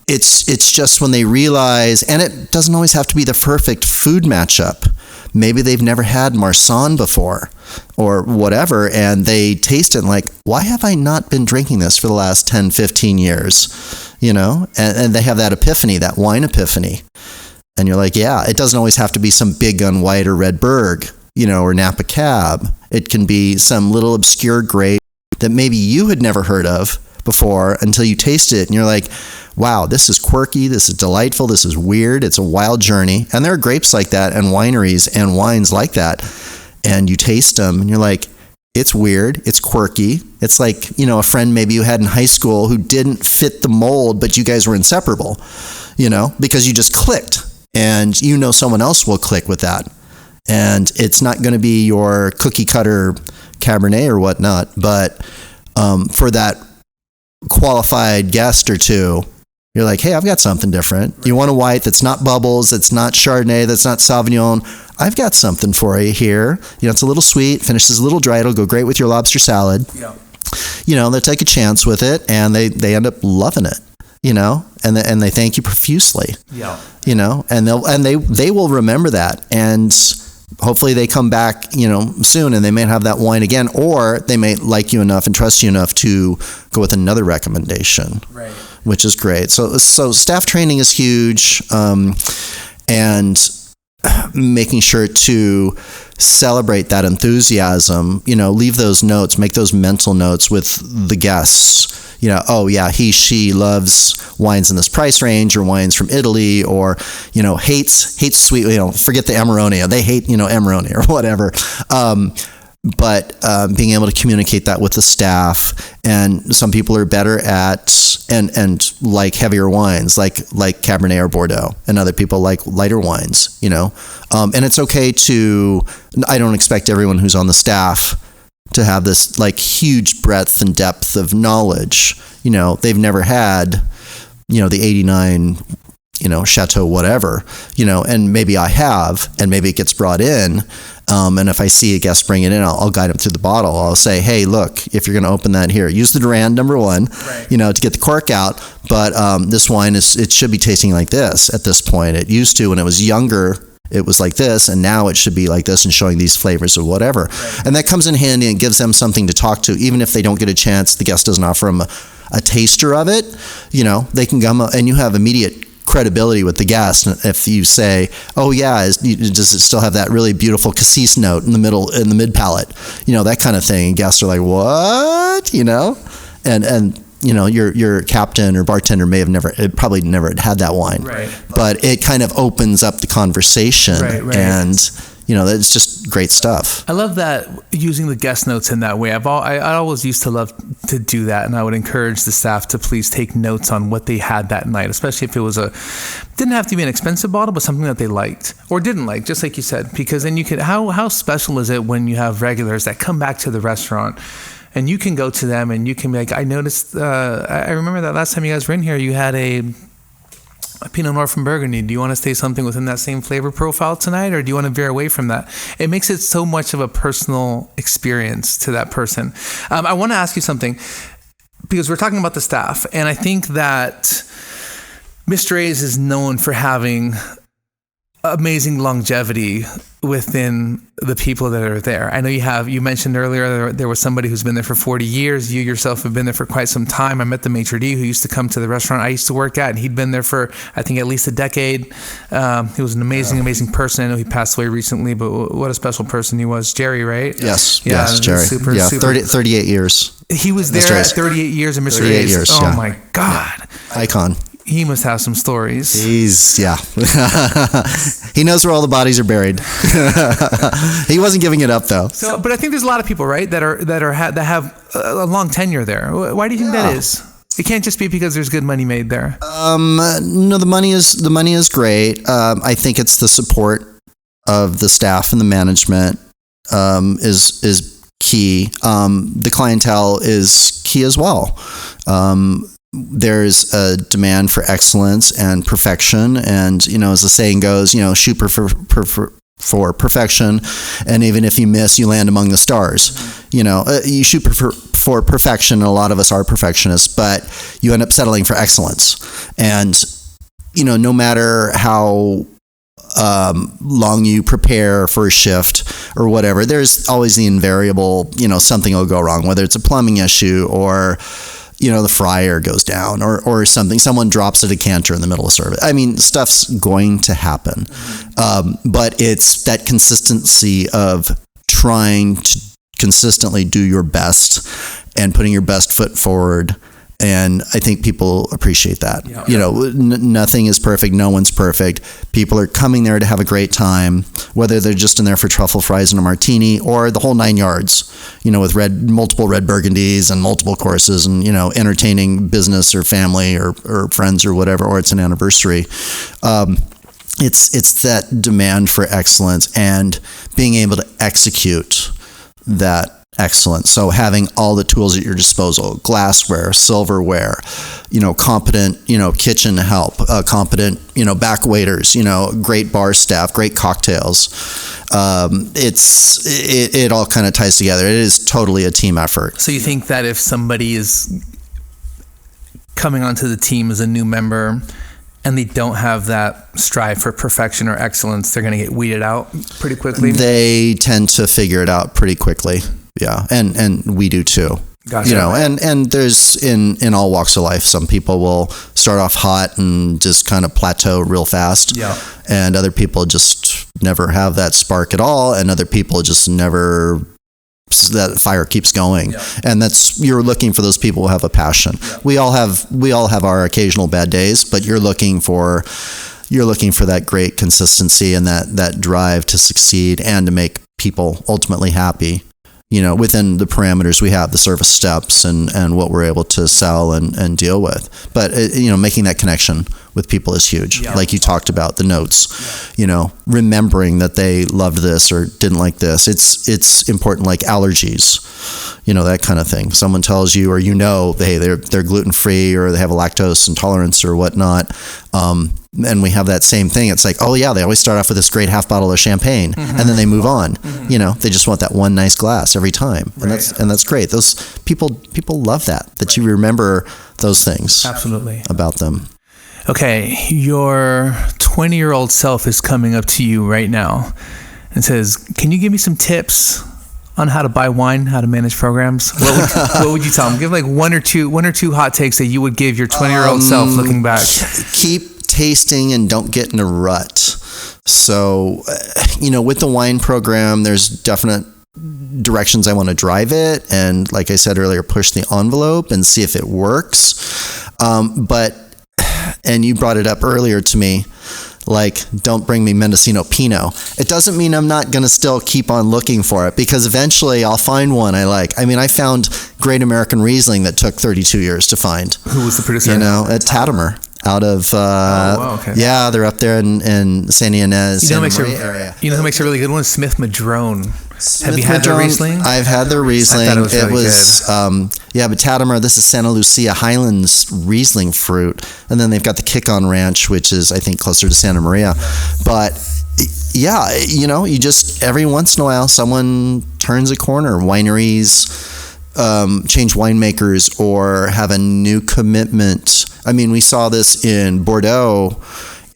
[SPEAKER 2] It's just when they realize, and it doesn't always have to be the perfect food matchup. Maybe they've never had Marsanne before or whatever, and they taste it and like, why have I not been drinking this for the last 10, 15 years? And they have that epiphany, that wine epiphany. And you're like, yeah, it doesn't always have to be some big gun white or red Berg, or Napa Cab. It can be some little obscure grape that maybe you had never heard of before until you taste it. And you're like, wow, this is quirky. This is delightful. This is weird. It's a wild journey. And there are grapes like that and wineries and wines like that. And you taste them and you're like, It's weird. It's quirky. It's like, a friend maybe you had in high school who didn't fit the mold, but you guys were inseparable, because you just clicked, and someone else will click with that. And it's not going to be your cookie cutter Cabernet or whatnot, but for that qualified guest or two, you're like, hey, I've got something different. You want a white that's not bubbles, that's not Chardonnay, that's not Sauvignon. I've got something for you here. It's a little sweet, finishes a little dry. It'll go great with your lobster salad. Yeah. They take a chance with it, and they end up loving it. And they thank you profusely. Yeah. And they will remember that, and hopefully they come back, soon, and they may have that wine again, or they may like you enough and trust you enough to go with another recommendation. Right. Which is great. So staff training is huge, and making sure to celebrate that enthusiasm. Leave those notes, make those mental notes with the guests. Oh yeah, she loves wines in this price range, or wines from Italy, or hates sweet. Forget the Amarone. They hate Amarone or whatever. But being able to communicate that with the staff, and some people are better at and like heavier wines, like Cabernet or Bordeaux, and other people like lighter wines. And it's okay to. I don't expect everyone who's on the staff to have this like huge breadth and depth of knowledge. They've never had, the 89, Chateau whatever, and maybe I have, and maybe it gets brought in. And if I see a guest bring it in, I'll guide them through the bottle. I'll say, hey, look, if you're going to open that here, use the Durand number 1, right, to get the cork out. But this wine it should be tasting like this at this point. It used to, when it was younger, it was like this, and now it should be like this, and showing these flavors or whatever. Right. And that comes in handy and gives them something to talk to, even if they don't get a chance, the guest doesn't offer them a taster of it. They can come, and you have immediate credibility with the guest if you say, oh yeah, does it still have that really beautiful cassis note in the mid palate, that kind of thing. And guests are like, what? And your captain or bartender probably never had that wine, right, but it kind of opens up the conversation, right. And it's just great stuff.
[SPEAKER 1] I love that, using the guest notes in that way. I always used to love to do that, and I would encourage the staff to please take notes on what they had that night, especially if it was didn't have to be an expensive bottle, but something that they liked or didn't like, just like you said, because then you could, how special is it when you have regulars that come back to the restaurant, and you can go to them and you can be like, I noticed, I remember that last time you guys were in here, you had a Pinot Noir from Burgundy. Do you want to say something within that same flavor profile tonight, or do you want to veer away from that? It makes it so much of a personal experience to that person. I want to ask you something, because we're talking about the staff, and I think that Mr. A's is known for having amazing longevity within the people that are there. I know you mentioned earlier there was somebody who's been there for 40 years. You yourself have been there for quite some time. I met the maitre d' who used to come to the restaurant I used to work at, and he'd been there for, I think, at least a decade. He was an amazing person. I know he passed away recently, but what a special person he was. Jerry, right?
[SPEAKER 2] Yes, Jerry. Super. 38 years.
[SPEAKER 1] He was there at 38 years of Mr. A's.
[SPEAKER 2] Years,
[SPEAKER 1] oh my God.
[SPEAKER 2] Icon.
[SPEAKER 1] He must have some stories.
[SPEAKER 2] Yeah. He knows where all the bodies are buried. He wasn't giving it up though.
[SPEAKER 1] So, but I think there's a lot of people, right, that have a long tenure there. Why do you think that is? It can't just be because there's good money made there.
[SPEAKER 2] No, the money is great. I think it's the support of the staff and the management is key. The clientele is key as well. There's a demand for excellence and perfection, and as the saying goes, shoot for perfection, and even if you miss, you land among the stars. You shoot for perfection, and a lot of us are perfectionists, but you end up settling for excellence. And no matter how long you prepare for a shift or whatever, there's always the invariable, something will go wrong, whether it's a plumbing issue or the fryer goes down or something. Someone drops a decanter in the middle of service. I mean, stuff's going to happen. But it's that consistency of trying to consistently do your best and putting your best foot forward And I think people appreciate that.
[SPEAKER 1] Yeah.
[SPEAKER 2] You know, nothing is perfect. No one's perfect. People are coming there to have a great time, whether they're just in there for truffle fries and a martini or the whole 9 yards, you know, with multiple red burgundies and multiple courses and, you know, entertaining business or family or friends or whatever, or it's an anniversary. It's that demand for excellence and being able to execute that excellence. So having all the tools at your disposal, glassware, silverware, you know, competent, you know, kitchen help, competent, you know, back waiters, you know, great bar staff, great cocktails. It all kind of ties together. It is totally a team effort.
[SPEAKER 1] So you think that if somebody is coming onto the team as a new member and they don't have that strive for perfection or excellence, they're going to get weeded out pretty quickly?
[SPEAKER 2] They tend to figure it out pretty quickly. Yeah. And we do too.
[SPEAKER 1] Gotcha.
[SPEAKER 2] You know, and there's in all walks of life, some people will start off hot and just kind of plateau real fast.
[SPEAKER 1] Yeah.
[SPEAKER 2] And other people just never have that spark at all. And other people just never, that fire keeps going. Yeah. And you're looking for those people who have a passion. Yeah. We all have our occasional bad days, but you're looking for that great consistency and that drive to succeed and to make people ultimately happy. You know, within the parameters we have, the service steps and what we're able to sell and deal with. But, you know, making that connection with people is huge. Yeah. Like you talked about, the notes, you know, remembering that they loved this or didn't like this. It's important, like allergies, you know, that kind of thing. Someone tells you, or you know, they're gluten-free or they have a lactose intolerance or whatnot. And we have that same thing. It's like, oh yeah, they always start off with this great half bottle of champagne, and then they move on. Mm-hmm. You know, they just want that one nice glass every time, and that's great. Those people love that you remember those things.
[SPEAKER 1] Absolutely.
[SPEAKER 2] About them.
[SPEAKER 1] Okay, your 20-year-old self is coming up to you right now and says, "Can you give me some tips on how to buy wine, how to manage programs?" What would you tell them? Give like one or two hot takes that you would give your 20-year-old self looking back.
[SPEAKER 2] Keep tasting and don't get in a rut. So, you know, with the wine program, there's definite directions I want to drive it. And like I said earlier, push the envelope and see if it works. And you brought it up earlier to me, like, don't bring me Mendocino Pinot. It doesn't mean I'm not going to still keep on looking for it, because eventually I'll find one I like. I mean, I found Great American Riesling that took 32 years to find. Who was the producer? You know, at Tatimer. Out of, okay. Yeah, they're up there in San Ynez, Santa Maria area. You know who makes a really good one? Smith Madrone. Have you had their Riesling? I've had their Riesling. I thought it was really good. But Tatimer, this is Santa Lucia Highlands Riesling fruit. And then they've got the Kick-On Ranch, which is, I think, closer to Santa Maria. But yeah, you know, you just, every once in a while, someone turns a corner. Wineries change winemakers or have a new commitment. I mean, we saw this in Bordeaux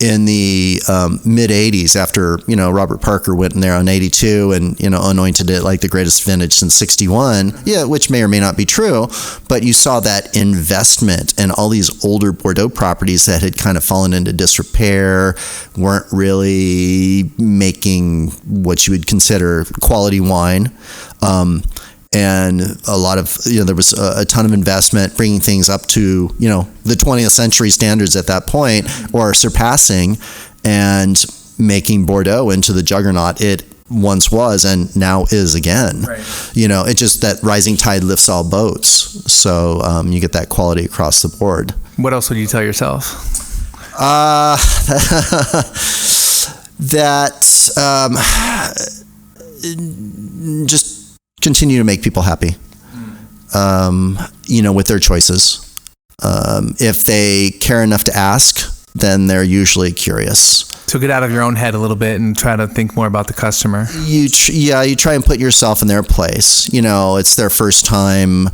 [SPEAKER 2] in the mid 80s after, you know, Robert Parker went in there on 82 and, you know, anointed it like the greatest vintage since 61. Yeah, which may or may not be true, but you saw that investment and all these older Bordeaux properties that had kind of fallen into disrepair, weren't really making what you would consider quality wine. And a lot of, you know, there was a ton of investment bringing things up to, you know, the 20th century standards at that point, or surpassing, and making Bordeaux into the juggernaut it once was and now is again. Right. You know, it's just that rising tide lifts all boats. So you get that quality across the board. What else would you tell yourself? Just continue to make people happy, you know, with their choices. If they care enough to ask, then they're usually curious. So get out of your own head a little bit and try to think more about the customer. You try and put yourself in their place. You know, it's their first time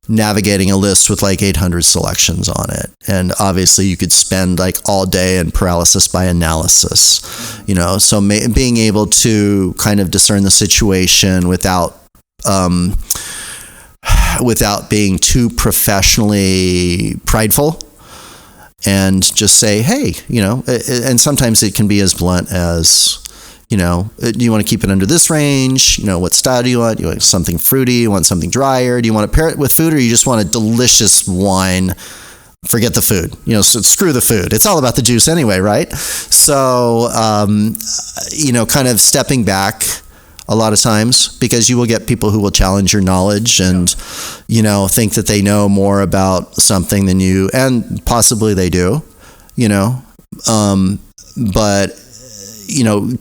[SPEAKER 2] navigating a list with like 800 selections on it. And obviously you could spend like all day in paralysis by analysis, you know, so being able to kind of discern the situation without being too professionally prideful, and just say, hey, you know, and sometimes it can be as blunt as, Do you want to keep it under this range? What style do you want? You want something fruity? You want something drier? Do you want to pair it with food, or you just want a delicious wine? Forget the food, so screw the food. It's all about the juice anyway, right? So, kind of stepping back a lot of times, because you will get people who will challenge your knowledge and, think that they know more about something than you, and possibly they do, but,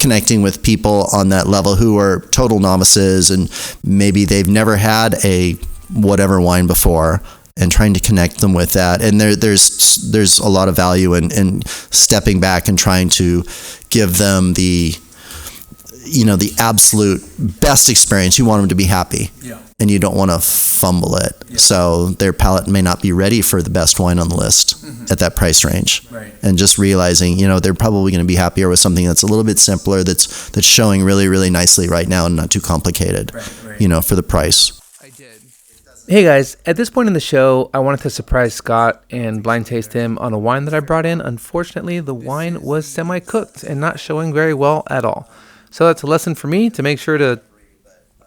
[SPEAKER 2] connecting with people on that level who are total novices and maybe they've never had a whatever wine before, and trying to connect them with that. And there's a lot of value in stepping back and trying to give them the absolute best experience. You want them to be happy, and you don't want to fumble it. So their palate may not be ready for the best wine on the list at that price range.
[SPEAKER 1] Right.
[SPEAKER 2] And just realizing, they're probably going to be happier with something that's a little bit simpler, that's showing really, really nicely right now and not too complicated, for the price.
[SPEAKER 3] Hey guys, at this point in the show, I wanted to surprise Scott and blind taste him on a wine that I brought in. Unfortunately, the wine was semi-cooked and not showing very well at all. So that's a lesson for me to make sure to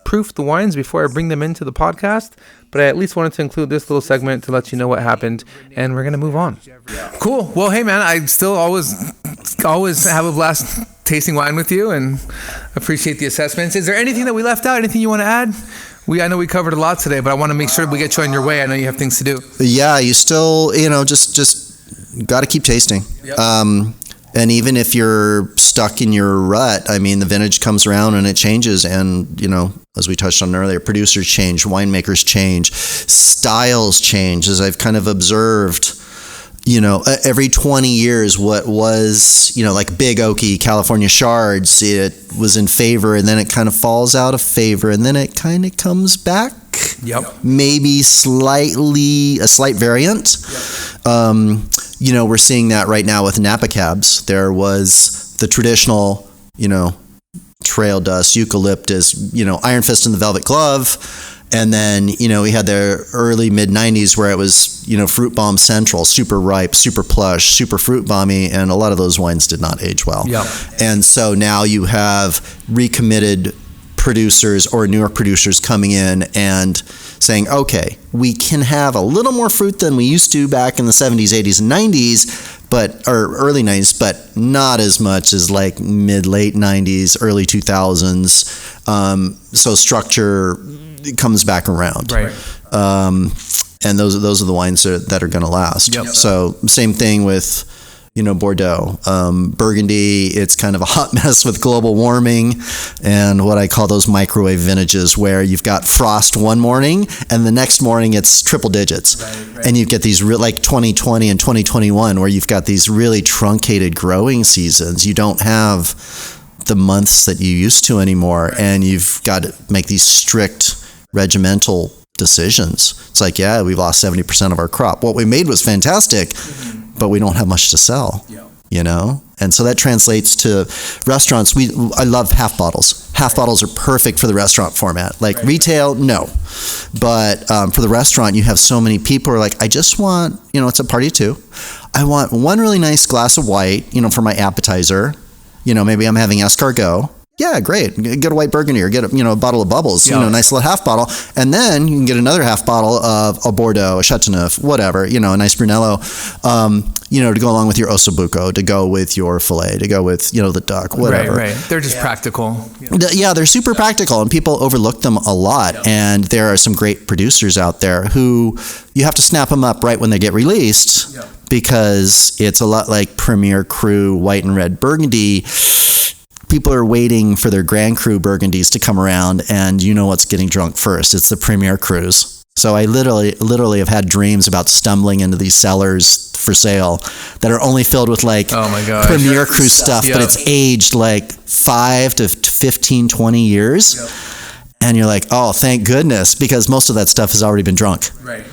[SPEAKER 3] proof the wines before I bring them into the podcast. But I at least wanted to include this little segment to let you know what happened, and we're going to move on.
[SPEAKER 1] Cool. Well, hey man, I still always have a blast tasting wine with you and appreciate the assessments. Is there anything that we left out? Anything you want to add? I know we covered a lot today, but I want to make sure we get you on your way. I know you have things to do.
[SPEAKER 2] Yeah, you still, just got to keep tasting.
[SPEAKER 1] Yep.
[SPEAKER 2] And even if you're stuck in your rut, the vintage comes around and it changes. And, as we touched on earlier, producers change, winemakers change, styles change. As I've kind of observed, every 20 years, what was, like big oaky California shards, it was in favor, and then it kind of falls out of favor, and then it kind of comes back.
[SPEAKER 1] Yep.
[SPEAKER 2] Maybe a slight variant. Yep. We're seeing that right now with Napa cabs. There was the traditional, trail dust, eucalyptus, Iron Fist and the Velvet Glove. And then, we had the early mid-90s where it was, fruit bomb central, super ripe, super plush, super fruit bomby, and a lot of those wines did not age well.
[SPEAKER 1] Yeah.
[SPEAKER 2] And so now you have recommitted producers or newer producers coming in and saying, okay, we can have a little more fruit than we used to back in the 70s, 80s, and 90s, or early 90s, but not as much as like mid-late 90s, early 2000s. So structure comes back around.
[SPEAKER 1] Right.
[SPEAKER 2] And those are the wines that are going to last.
[SPEAKER 1] Yep.
[SPEAKER 2] So same thing with, Bordeaux. Burgundy, it's kind of a hot mess with global warming and what I call those microwave vintages, where you've got frost one morning and the next morning it's triple digits. Right. And you get these like 2020 and 2021 where you've got these really truncated growing seasons. You don't have the months that you used to anymore, and you've got to make these strict regimental decisions. It's like, yeah, we've lost 70% of our crop. What we made was fantastic, but we don't have much to sell. Yeah. And so that translates to restaurants. I love half bottles. Half bottles are perfect for the restaurant format. Like retail, no. But for the restaurant, you have so many people who are like, I just want, it's a party too. I want one really nice glass of white, for my appetizer. Maybe I'm having escargot. Yeah, great. Get a white Burgundy or get a bottle of Bubbles, nice little half bottle. And then you can get another half bottle of a Bordeaux, a Chateauneuf, whatever, a nice Brunello, to go along with your Ossobuco, to go with your filet, to go with, the duck, whatever.
[SPEAKER 1] Right. They're just practical.
[SPEAKER 2] Yeah, they're super practical, and people overlook them a lot. Yeah. And there are some great producers out there who you have to snap them up right when they get released, because it's a lot like Premier Cru white and red Burgundy. People are waiting for their Grand Cru Burgundies to come around, and what's getting drunk first. It's the Premier Crus. So I literally have had dreams about stumbling into these cellars for sale that are only filled with like Premier Cru stuff, but it's aged like 5 to 15, 20 years. Yep. And you're like, oh, thank goodness, because most of that stuff has already been drunk.
[SPEAKER 1] Right.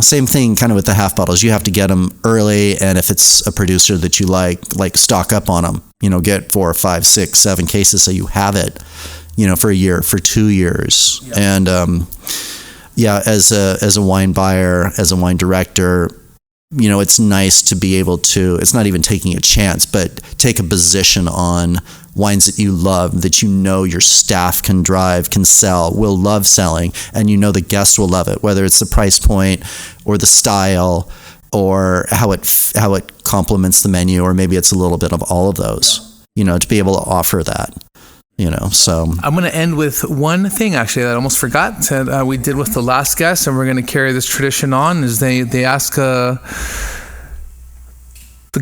[SPEAKER 2] Same thing kind of with the half bottles. You have to get them early, and if it's a producer that you like stock up on them. Get 4, 5, 6, 7 cases so you have it, for a year, for 2 years. Yep. And as a wine buyer, as a wine director, it's nice to be able to, it's not even taking a chance, but take a position on wines that you love, that you know your staff can drive, can sell, will love selling, and you know the guests will love it, whether it's the price point or the style or how it complements the menu, or maybe it's a little bit of all of those, to be able to offer that. So
[SPEAKER 1] I'm going to end with one thing actually that I almost forgot that we did with the last guest, and we're going to carry this tradition on. Is they ask the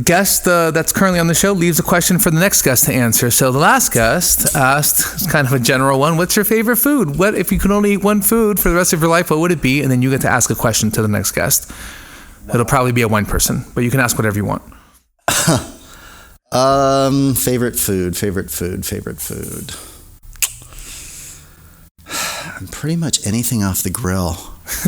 [SPEAKER 1] guest that's currently on the show leaves a question for the next guest to answer. So the last guest asked, it's kind of a general one, what's your favorite food? What if you could only eat one food for the rest of your life? What would it be? And then you get to ask a question to the next guest. It'll probably be a wine person, but you can ask whatever you want.
[SPEAKER 2] Favorite food. Pretty much anything off the grill.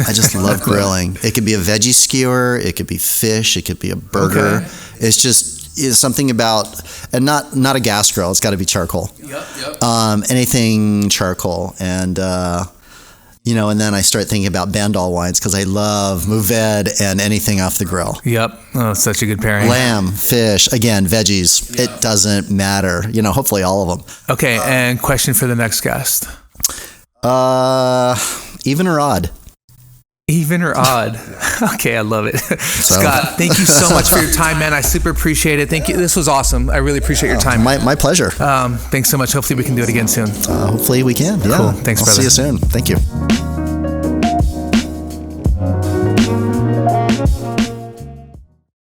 [SPEAKER 2] I just love grilling. It could be a veggie skewer, it could be fish, it could be a burger. Okay. It's something about, and not a gas grill. It's got to be charcoal. Yep. Anything charcoal, and and then I start thinking about Bandol wines because I love Mourvedre and anything off the grill. Yep.
[SPEAKER 1] Oh, such a good pairing.
[SPEAKER 2] Lamb, fish, again, veggies. Yep. It doesn't matter. Hopefully all of them.
[SPEAKER 1] Okay, and question for the next guest.
[SPEAKER 2] Even or odd?
[SPEAKER 1] Even or odd? Okay, I love it. Scott, thank you so much for your time, man. I super appreciate it. Thank you. This was awesome. I really appreciate your time.
[SPEAKER 2] My pleasure.
[SPEAKER 1] Thanks so much. Hopefully we can do it again soon.
[SPEAKER 2] Hopefully we can. Yeah.
[SPEAKER 1] Cool. Thanks, brother.
[SPEAKER 2] See you soon. Thank you.